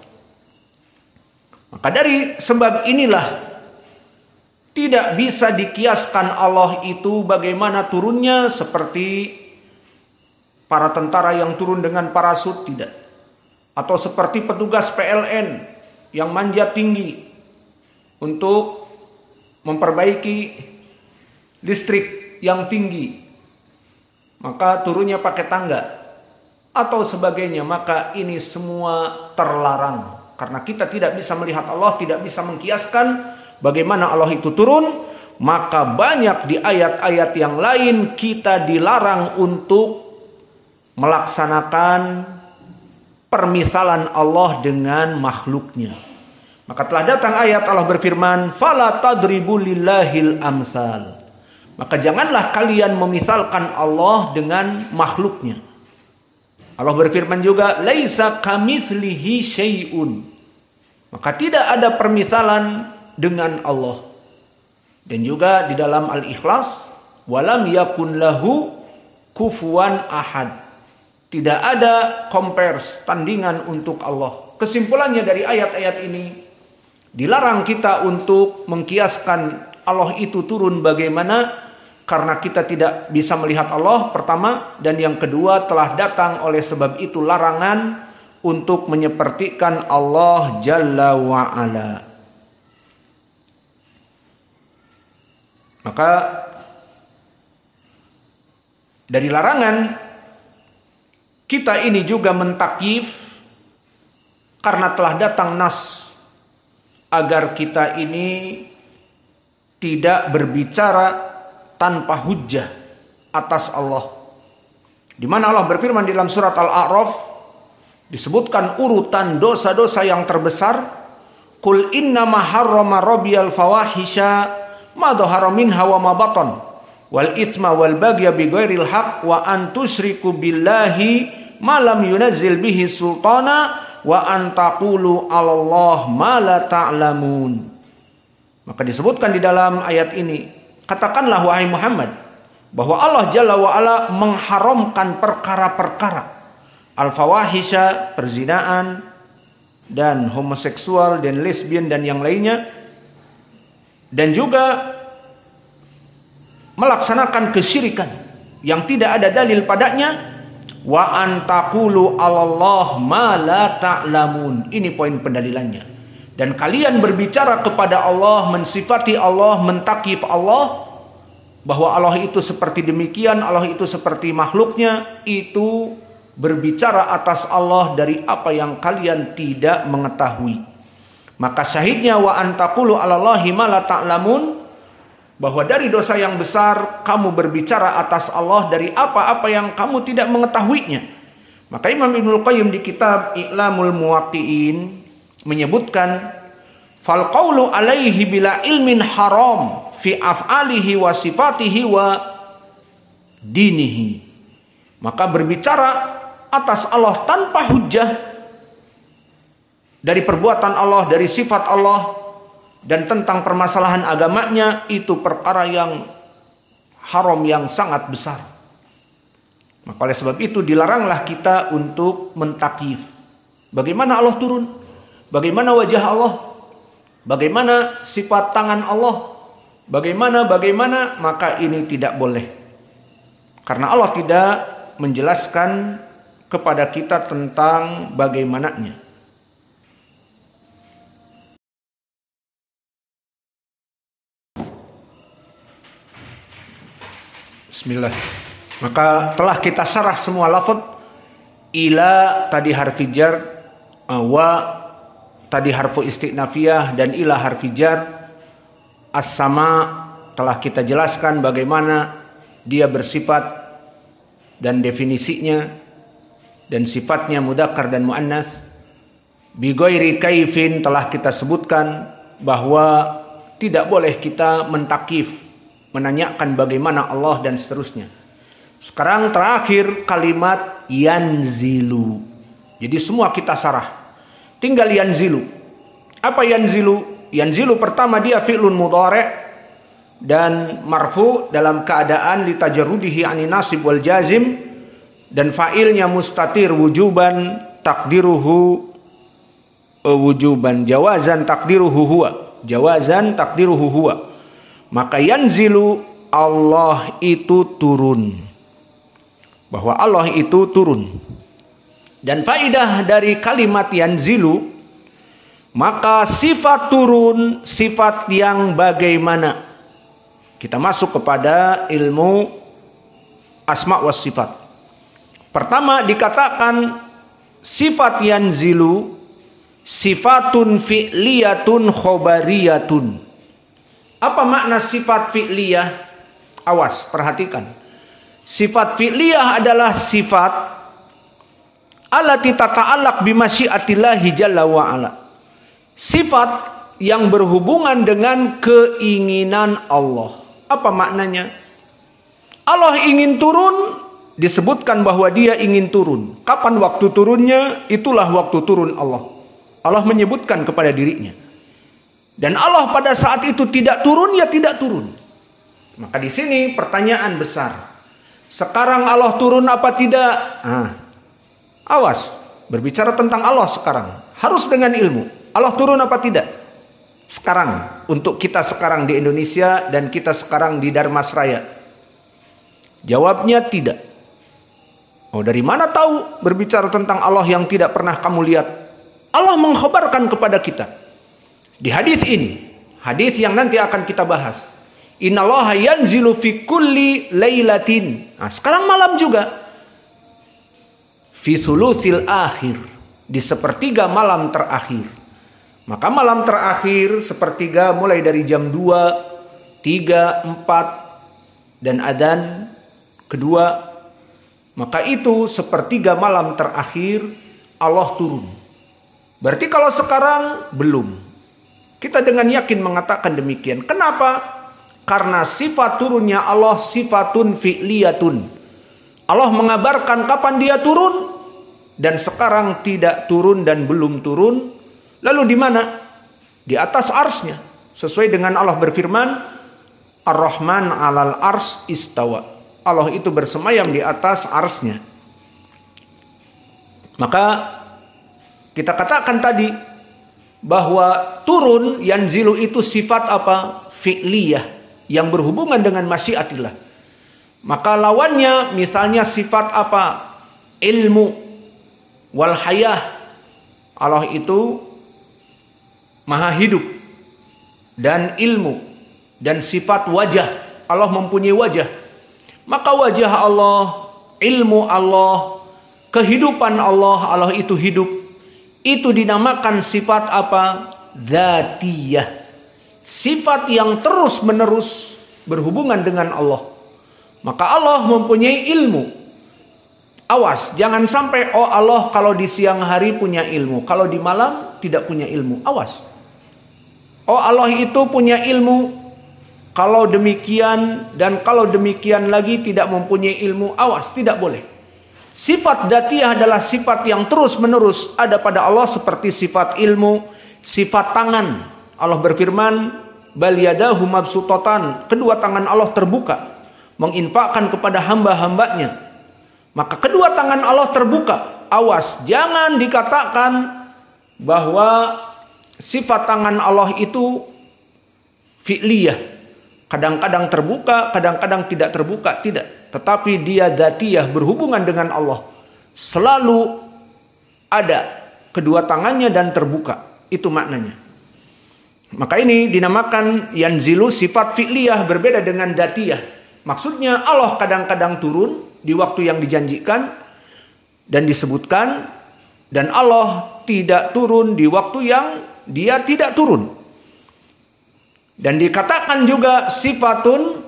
Maka dari sebab inilah tidak bisa dikiaskan Allah itu bagaimana turunnya seperti para tentara yang turun dengan parasut, tidak. Atau seperti petugas PLN yang manjat tinggi untuk memperbaiki listrik yang tinggi, maka turunnya pakai tangga atau sebagainya. Maka ini semua terlarang, karena kita tidak bisa melihat Allah, tidak bisa mengkiaskan bagaimana Allah itu turun. Maka banyak di ayat-ayat yang lain kita dilarang untuk melaksanakan permisalan Allah dengan makhluknya. Maka telah datang ayat Allah berfirman, fala tadribu lillahil amsal. Maka janganlah kalian memisalkan Allah dengan makhluknya. Allah berfirman juga, laisa kamitslihi syai'un. Maka tidak ada permisalan dengan Allah. Dan juga di dalam Al-Ikhlas, walam yakun lahu kufuwan ahad. Tidak ada compares, tandingan untuk Allah. Kesimpulannya dari ayat-ayat ini, dilarang kita untuk mengkiaskan Allah itu turun bagaimana, karena kita tidak bisa melihat Allah, pertama. Dan yang kedua, telah datang oleh sebab itu larangan untuk menyepertikan Allah Jalla wa'ala. Maka dari larangan kita ini juga mentakyif, karena telah datang nas agar kita ini tidak berbicara tanpa hujjah atas Allah. Di mana Allah berfirman di dalam surat Al-A'raf, disebutkan urutan dosa-dosa yang terbesar. Qul innama harrama rabbiyal fawahisha ma dhahara minha wa ma batan wal itsma wal bagya bighairil haqq wa an tusyriku billahi ma lam yunazzil bihi sultana wa an taqulu 'alallah ma la ta'lamun. Maka disebutkan di dalam ayat ini, katakanlah wahai Muhammad, bahwa Allah Jalla wa'ala mengharamkan perkara-perkara al-fawahisha, perzinaan, dan homoseksual, dan lesbian, dan yang lainnya, dan juga melaksanakan kesyirikan yang tidak ada dalil padanya. Wa antaqulu 'alallah ma la ta'lamun. Ini poin pendalilannya. Dan kalian berbicara kepada Allah, mensifati Allah, mentakif Allah, bahwa Allah itu seperti demikian, Allah itu seperti makhluknya, itu berbicara atas Allah dari apa yang kalian tidak mengetahui. Maka syahidnya wa antaqulu 'alallahi ma la ta'lamun, bahwa dari dosa yang besar kamu berbicara atas Allah dari apa-apa yang kamu tidak mengetahuinya. Maka Imam Ibnul Qayyim di kitab I'lamul Muwaqqi'in menyebutkan fal qawlu alaihi bila ilmin haram fi af'alihi wa sifatihi wa dinihi. Maka berbicara atas Allah tanpa hujjah dari perbuatan Allah, dari sifat Allah, dan tentang permasalahan agamanya, itu perkara yang haram, yang sangat besar. Maka oleh sebab itu dilaranglah kita untuk mentakif. Bagaimana Allah turun? Bagaimana wajah Allah? Bagaimana sifat tangan Allah? Bagaimana? Maka ini tidak boleh. Karena Allah tidak menjelaskan kepada kita tentang bagaimananya. Bismillah. Maka telah kita syarah semua lafaz. Ila tadi harfi jar, wa tadi harfu istiqnafiyah, dan ila harfi jar. As-sama telah kita jelaskan bagaimana dia bersifat dan definisinya, dan sifatnya mudzakkar dan muannats. Bi ghairi kaifin telah kita sebutkan bahwa tidak boleh kita mentakif, menanyakan bagaimana Allah dan seterusnya. Sekarang terakhir kalimat yanzilu. Jadi semua kita sarah. Tinggal yanzilu. Apa yanzilu? Yanzilu pertama dia fi'lun mudhari' dan marfu dalam keadaan litajarrudihi ani nasib wal jazim, dan fa'ilnya mustatir wujuban takdiruhu wujuban, jawazan takdiruhu huwa, jawazan takdiruhu huwa. Maka yanzilu, Allah itu turun, bahwa Allah itu turun. Dan faidah dari kalimat yanzilu, maka sifat turun, sifat yang bagaimana? Kita masuk kepada ilmu asma was sifat. Pertama dikatakan sifat yanzilu sifatun fi'liyatun khobariyatun. Apa makna sifat fi'liyah? Awas, perhatikan. Sifat fi'liyah adalah sifat allati tata'allaq bimasyiatillahi jalla wa ala. Sifat yang berhubungan dengan keinginan Allah. Apa maknanya? Allah ingin turun, disebutkan bahwa dia ingin turun. Kapan waktu turunnya? Itulah waktu turun Allah. Allah menyebutkan kepada dirinya. Dan Allah pada saat itu tidak turun, ya tidak turun. Maka di sini pertanyaan besar. Sekarang Allah turun apa tidak? Awas, berbicara tentang Allah sekarang. Harus dengan ilmu. Allah turun apa tidak? Sekarang, untuk kita sekarang di Indonesia dan kita sekarang di Dharmasraya. Jawabnya tidak. Oh, dari mana tahu berbicara tentang Allah yang tidak pernah kamu lihat? Allah mengkhabarkan kepada kita. Di hadis ini, hadis yang nanti akan kita bahas. Innallaha yanzilu fi kulli lailatin. Nah, sekarang malam juga. Fi thulutsil akhir, di sepertiga malam terakhir. Maka malam terakhir sepertiga mulai dari jam 2, 3, 4 dan adzan kedua. Maka itu sepertiga malam terakhir Allah turun. Berarti kalau sekarang belum. Kita dengan yakin mengatakan demikian. Kenapa? Karena sifat turunnya Allah sifatun fi'liyatun. Allah mengabarkan kapan dia turun, dan sekarang tidak turun dan belum turun. Lalu di mana? Di atas arsy-Nya. Sesuai dengan Allah berfirman, Ar-Rahman 'alal arsy istawa. Allah itu bersemayam di atas arsy-Nya. Maka kita katakan tadi bahwa turun yanzilu itu sifat apa? Fi'liyah, yang berhubungan dengan masyiatillah. Maka lawannya misalnya sifat apa? Ilmu wal hayah. Allah itu maha hidup dan ilmu dan sifat wajah. Allah mempunyai wajah. Maka wajah Allah, ilmu Allah, kehidupan Allah, Allah itu hidup. Itu dinamakan sifat apa? Dzatiyah. Sifat yang terus menerus berhubungan dengan Allah. Maka Allah mempunyai ilmu. Awas, jangan sampai Allah kalau di siang hari punya ilmu, kalau di malam tidak punya ilmu. Awas. Allah itu punya ilmu, kalau demikian dan kalau demikian lagi tidak mempunyai ilmu. Awas, tidak boleh. Sifat dzatiyah adalah sifat yang terus menerus ada pada Allah, seperti sifat ilmu, sifat tangan. Allah berfirman, bal yadahu mabsutatan, kedua tangan Allah terbuka menginfakkan kepada hamba-hambanya. Maka kedua tangan Allah terbuka. Awas, jangan dikatakan bahwa sifat tangan Allah itu fi'liyah. Kadang-kadang terbuka, kadang-kadang tidak terbuka. Tidak. Tetapi dia dzatiyah, berhubungan dengan Allah. Selalu ada kedua tangannya dan terbuka. Itu maknanya. Maka ini dinamakan yanzilu sifat fi'liyah, berbeda dengan dzatiyah. Maksudnya Allah kadang-kadang turun di waktu yang dijanjikan dan disebutkan, dan Allah tidak turun di waktu yang dia tidak turun. Dan dikatakan juga sifatun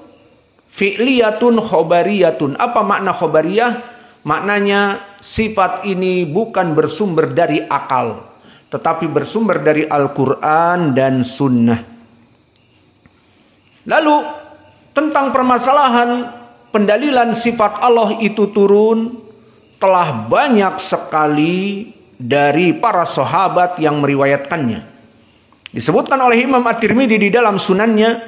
fi'liyatun khobariyatun. Apa makna khobariyah? Maknanya sifat ini bukan bersumber dari akal, tetapi bersumber dari Al-Quran dan Sunnah. Lalu tentang permasalahan pendalilan sifat Allah itu turun, telah banyak sekali dari para sahabat yang meriwayatkannya. Disebutkan oleh Imam At-Tirmidzi di dalam sunannya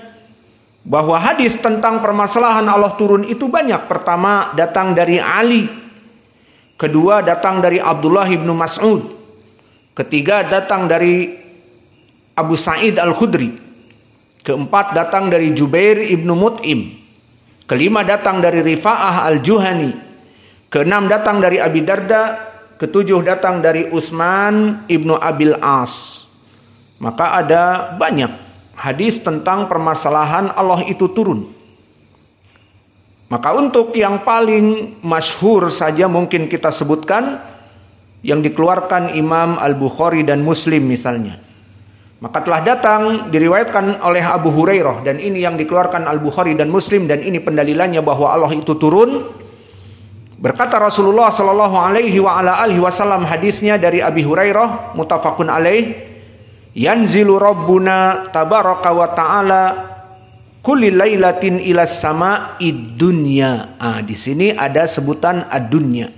bahwa hadis tentang permasalahan Allah turun itu banyak. Pertama datang dari Ali, kedua datang dari Abdullah ibnu Mas'ud, ketiga datang dari Abu Sa'id Al-Khudri, keempat datang dari Jubair ibnu Mut'im, kelima datang dari Rifa'ah Al-Juhani, keenam datang dari Abi Darda, ketujuh datang dari Utsman ibnu Abil As. Maka ada banyak hadis tentang permasalahan Allah itu turun. Maka untuk yang paling masyhur saja mungkin kita sebutkan yang dikeluarkan Imam Al-Bukhari dan Muslim misalnya. Maka telah datang diriwayatkan oleh Abu Hurairah, dan ini yang dikeluarkan Al-Bukhari dan Muslim, dan ini pendalilannya bahwa Allah itu turun. Berkata Rasulullah sallallahu alaihi wa ala alihi wasallam, hadisnya dari Abi Hurairah muttafaqun alaih, yanzilu rabbuna tabaraka wa ta'ala kulli lailatin ilas sama'id dunya. Di sini ada sebutan ad-dunya.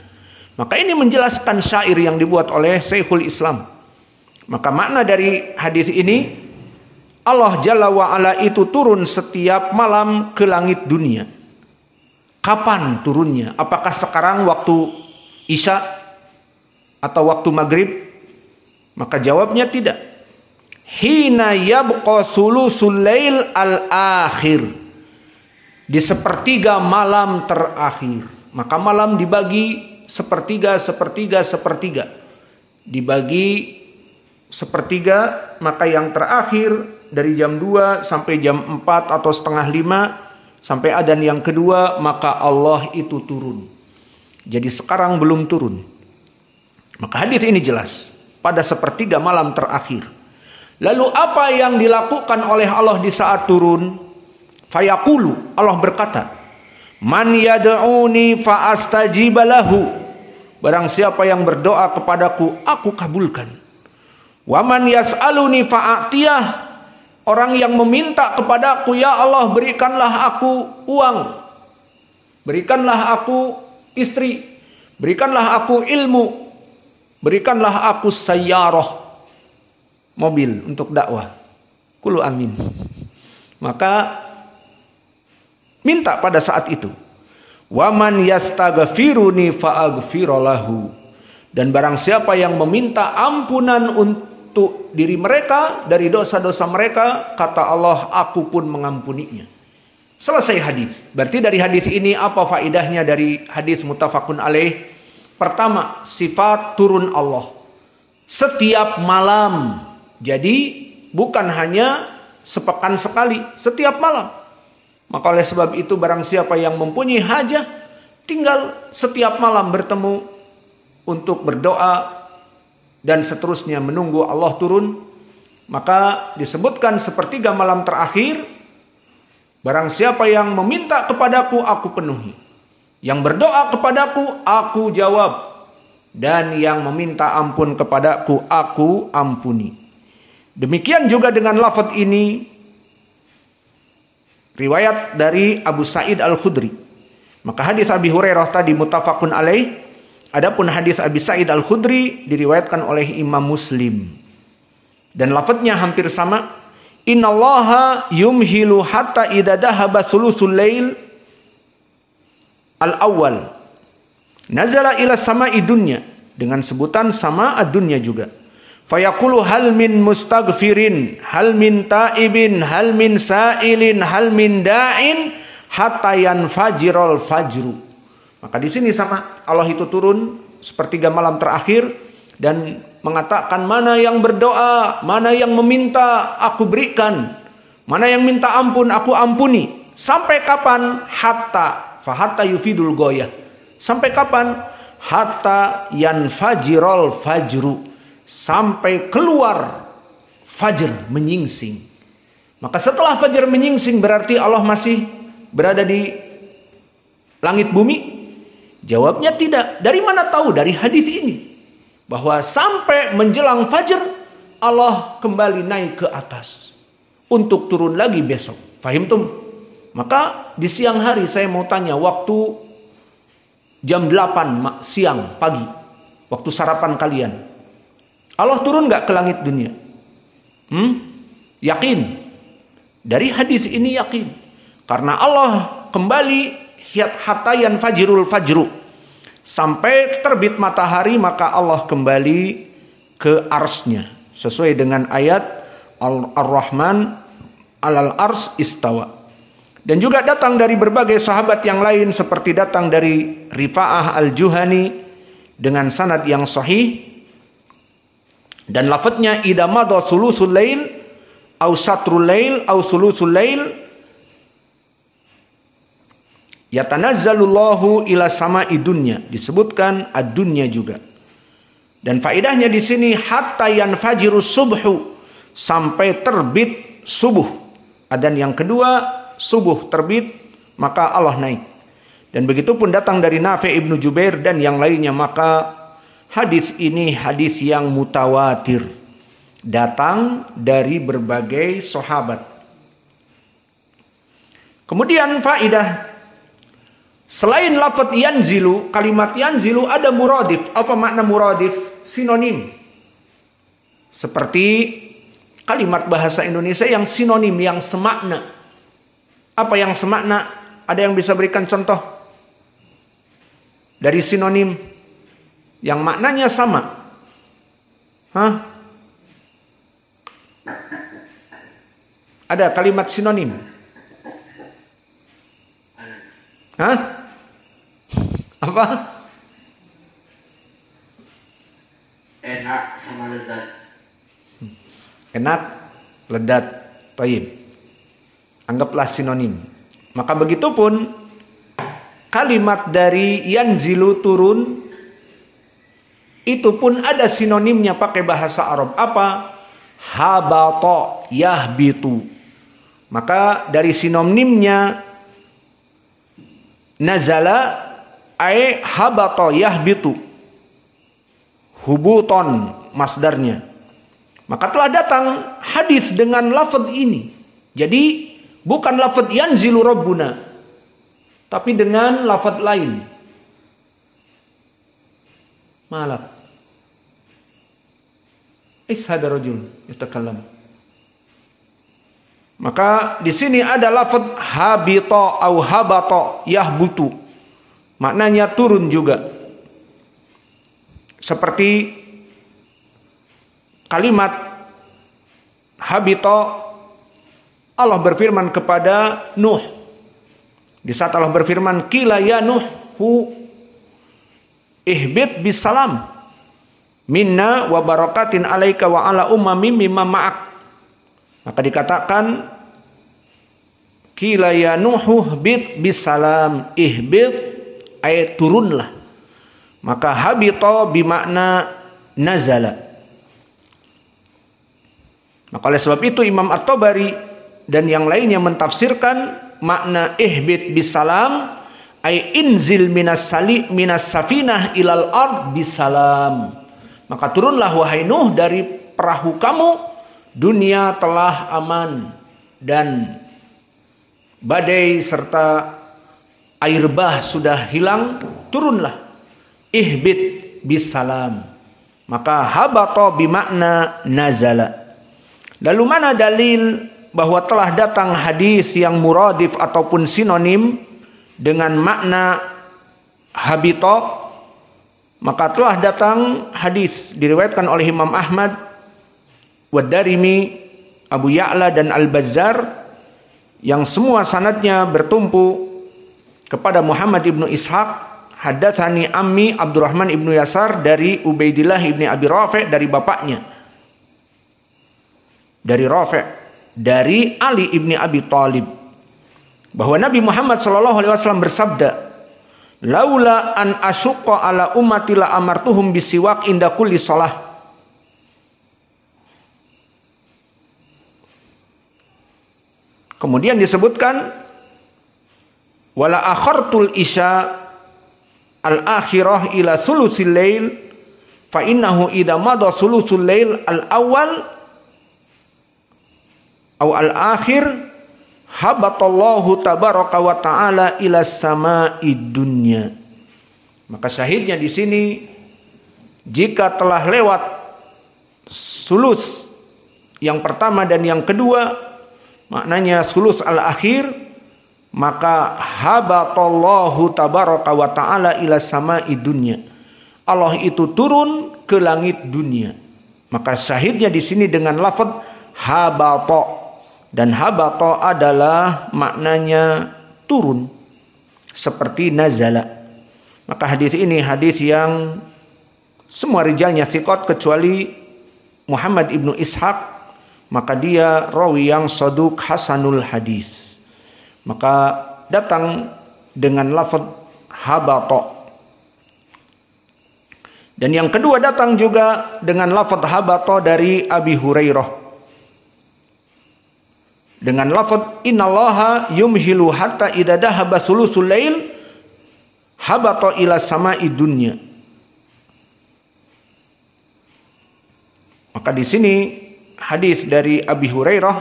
Maka ini menjelaskan syair yang dibuat oleh Syekhul Islam. Maka makna dari hadis ini, Allah Jalla wa Ala itu turun setiap malam ke langit dunia. Kapan turunnya? Apakah sekarang waktu Isya atau waktu Maghrib? Maka jawabnya tidak. Hina yabqa sulusul lail al-akhir. Di sepertiga malam terakhir. Maka malam dibagi sepertiga, sepertiga, sepertiga. Dibagi sepertiga, maka yang terakhir dari jam 2 sampai jam 4 atau setengah 5 sampai adzan yang kedua, maka Allah itu turun. Jadi sekarang belum turun. Maka hadis ini jelas pada sepertiga malam terakhir. Lalu apa yang dilakukan oleh Allah di saat turun? Fayaqulu, Allah berkata, man yad'uni fa astajiba lahu. Barang siapa yang berdoa kepadaku, aku kabulkan. Wa man yas'aluni fa'atiyah. Orang yang meminta kepadaku, ya Allah berikanlah aku uang, berikanlah aku istri, berikanlah aku ilmu, berikanlah aku sayyarah, mobil untuk dakwah. Qulu amin. Maka minta pada saat itu. Wa man yastaghfiruni fa'aghfiralahu. Dan barang siapa yang meminta ampunan untuk diri mereka dari dosa-dosa mereka, kata Allah, aku pun mengampuninya. Selesai hadis. Berarti dari hadis ini apa faidahnya dari hadis muttafaqun alaih? Pertama, sifat turun Allah setiap malam. Jadi bukan hanya sepekan sekali, setiap malam. Maka oleh sebab itu barang siapa yang mempunyai hajat, tinggal setiap malam bertemu untuk berdoa dan seterusnya menunggu Allah turun. Maka disebutkan sepertiga malam terakhir, barang siapa yang meminta kepadaku, aku penuhi. Yang berdoa kepadaku, aku jawab. Dan yang meminta ampun kepadaku, aku ampuni. Demikian juga dengan lafaz ini, riwayat dari Abu Sa'id Al-Khudri. Maka hadis Abi Hurairah tadi muttafaqun alaih. Adapun hadis Abi Sa'id Al-Khudri diriwayatkan oleh Imam Muslim. Dan lafadznya hampir sama. Innallaha yumhilu hatta idza dhahaba thuluthul lail al-awwal. Nazala ila sama'i dunya. Dengan sebutan sama ad-dunya juga. Fayaqulu hal min mustaghfirin, hal min taibin, hal min sa'ilin, hal min da'in hatta yanfajirul fajru. Maka di sini sama Allah itu turun sepertiga malam terakhir dan mengatakan mana yang berdoa, mana yang meminta, aku berikan. Mana yang minta ampun, aku ampuni. Sampai kapan? Hatta yufidul goyah. Sampai kapan? Hatta yanfajirul fajru. Sampai keluar fajar menyingsing. Maka setelah fajar menyingsing berarti Allah masih berada di langit bumi? Jawabnya tidak. Dari mana tahu? Dari hadis ini. Bahwa sampai menjelang fajar Allah kembali naik ke atas untuk turun lagi besok. Fahimtum? Maka di siang hari saya mau tanya, waktu jam 8 siang pagi, waktu sarapan kalian, Allah turun gak ke langit dunia? Yakin? Dari hadis ini yakin. Karena Allah kembali hatta yanfajirul fajru. Sampai terbit matahari maka Allah kembali ke arsnya. Sesuai dengan ayat Ar-Rahman alal ars istawa. Dan juga datang dari berbagai sahabat yang lain seperti datang dari Rifa'ah al-Juhani dengan sanad yang sahih. Dan lafadznya idza madha thuluthul lail au satrul lail au thuluthul lail yatanazzalullahu ila sama'i dunya. Disebutkan ad-dunya juga. Dan faedahnya di sini hatta yanfajiru subhu, sampai terbit subuh. Dan yang kedua, subuh terbit maka Allah naik. Dan begitu pun datang dari Nafi' Ibnu Jubair dan yang lainnya. Maka hadis ini hadis yang mutawatir, datang dari berbagai sahabat. Kemudian faedah, selain lafaz yanzilu, kalimat yanzilu ada muradif. Apa makna muradif? Sinonim. Seperti kalimat bahasa Indonesia yang sinonim, yang semakna. Apa yang semakna? Ada yang bisa berikan contoh? Dari sinonim yang maknanya sama. Ada kalimat sinonim? Apa? Enak sama lezat. Enak, ledat, thayyib. Anggaplah sinonim. Maka begitu pun kalimat dari yanzilu turun, itu pun ada sinonimnya pakai bahasa Arab. Apa? Habata yahbitu. Maka dari sinonimnya nazala ay habata yahbitu, hubuton masdarnya. Maka telah datang hadis dengan lafaz ini. Jadi bukan lafaz yanzilu rabbuna, tapi dengan lafaz lain. Malak ishada rajul yatakallam. Maka di sini ada lafaz habita au habata yahbutu. maknanya turun juga. Seperti kalimat habita, Allah berfirman kepada Nuh. Di saat Allah berfirman, qila ya Nuhu ihbit bisalam minna wa barakatin alaika wa ala ummamin mimma ma'ak. Maka dikatakan qila ya Nuhu ihbit bisalam, ihbit ayat turunlah. Maka habita bimakna nazala. Maka oleh sebab itu Imam At-Tabari dan yang lainnya mentafsirkan makna ihbit bisalam ay inzil minas safinah ilal ard bisalam. Maka turunlah wahai Nuh dari perahu kamu, dunia telah aman dan badai serta air bah sudah hilang, turunlah. Ihbit bisalam. Maka habata bimakna nazala. Lalu mana dalil bahwa telah datang hadis yang muradif ataupun sinonim dengan makna habita? Maka telah datang hadis diriwayatkan oleh Imam Ahmad, Wad-Darimi, Abu Ya'la dan Al-Bazzar yang semua sanadnya bertumpu kepada Muhammad ibnu Ishaq. Haddatsani ammi Abdurrahman ibnu Yasar dari Ubaidillah ibni Abi Rafi' dari bapaknya, dari Rafi', dari Ali ibni Abi Thalib, bahwa Nabi Muhammad SAW bersabda, laula an asyqa ala ummati la amartuhum bisiwak inda kulli shalah. Kemudian disebutkan wala akhartul isya al-akhirah ila thuluthil lail fa innahu idza madha thuluthul lail al-awwal aw al-akhir habatallahu tabaraka wa ta'ala ila sama'id dunya. Maka syahidnya di sini, jika telah lewat sulus yang pertama dan yang kedua, maknanya sulus al-akhir, maka habatallahu tabaraka wa ta'ala ila sama'id dunya. Allah itu turun ke langit dunia. Maka syahidnya di sini dengan lafaz habata. Dan habata adalah maknanya turun, seperti nazala. Maka hadis ini hadis yang semua rijalnya thiqat kecuali Muhammad ibnu Ishaq, maka dia rawi yang saduq hasanul hadis. Maka datang dengan lafaz habata. Dan yang kedua datang juga dengan lafaz habata dari Abi Hurairah dengan lafaz innallaha yumhilu hatta idza dhahaba thuluthul lail habata ila sama'id dunya. Maka di sini hadis dari Abi Hurairah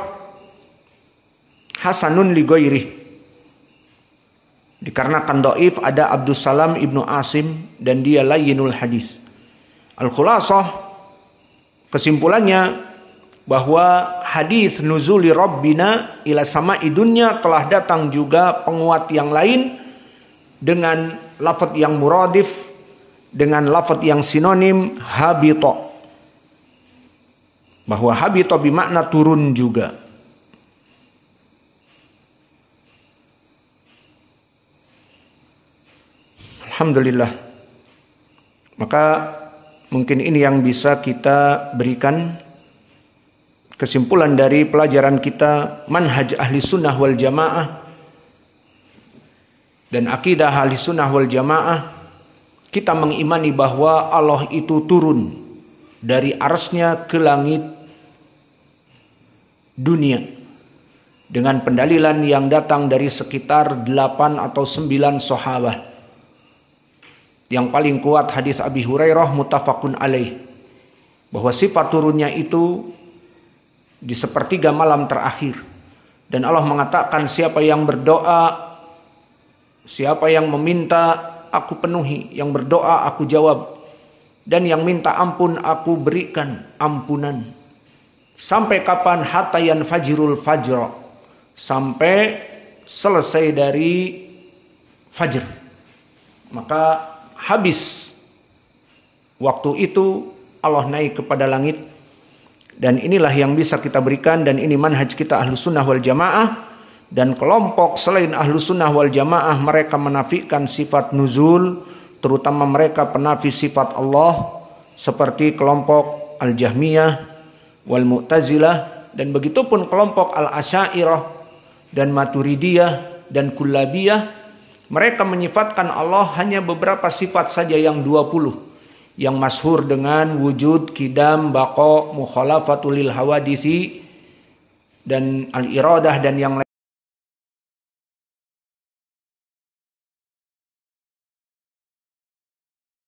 hasanun li ghairihi, dikarenakan dhaif ada Abdus Salam ibnu Asim dan dia layyinul hadis. Al-khulasah, kesimpulannya bahwa hadis nuzuli rabbina ila sama'i dunya telah datang juga penguat yang lain dengan lafaz yang muradif, dengan lafaz yang sinonim habita, bahwa habita bermakna turun juga. Alhamdulillah. Maka mungkin ini yang bisa kita berikan kesimpulan dari pelajaran kita manhaj ahli sunnah wal jamaah dan akidah ahli sunnah wal jamaah. Kita mengimani bahwa Allah itu turun dari arsy-Nya ke langit dunia dengan pendalilan yang datang dari sekitar 8 atau 9 sahabat. Yang paling kuat hadis Abi Hurairah muttafaqun alaih, bahwa sifat turunnya itu di sepertiga malam terakhir. Dan Allah mengatakan, siapa yang berdoa, siapa yang meminta, aku penuhi. Yang berdoa, aku jawab. Dan yang minta ampun, aku berikan ampunan. Sampai kapan? Hatta yanfajirul fajr. Sampai selesai dari fajr. maka habis waktu itu Allah naik kepada langit. Dan inilah yang bisa kita berikan, dan ini manhaj kita Ahlus Sunnah wal Jamaah. Dan kelompok selain Ahlus Sunnah wal Jamaah mereka menafikan sifat nuzul, terutama mereka penafi sifat Allah seperti kelompok Al-Jahmiyah wal Mu'tazilah, dan begitupun kelompok Al-Asy'ariyah dan Maturidiyah dan Kullabiyah. Mereka menyifatkan Allah hanya beberapa sifat saja yang 20 yang masyhur dengan wujud, qidam, baqa, mukhalafatul lil hawaditsi dan al-iradah dan yang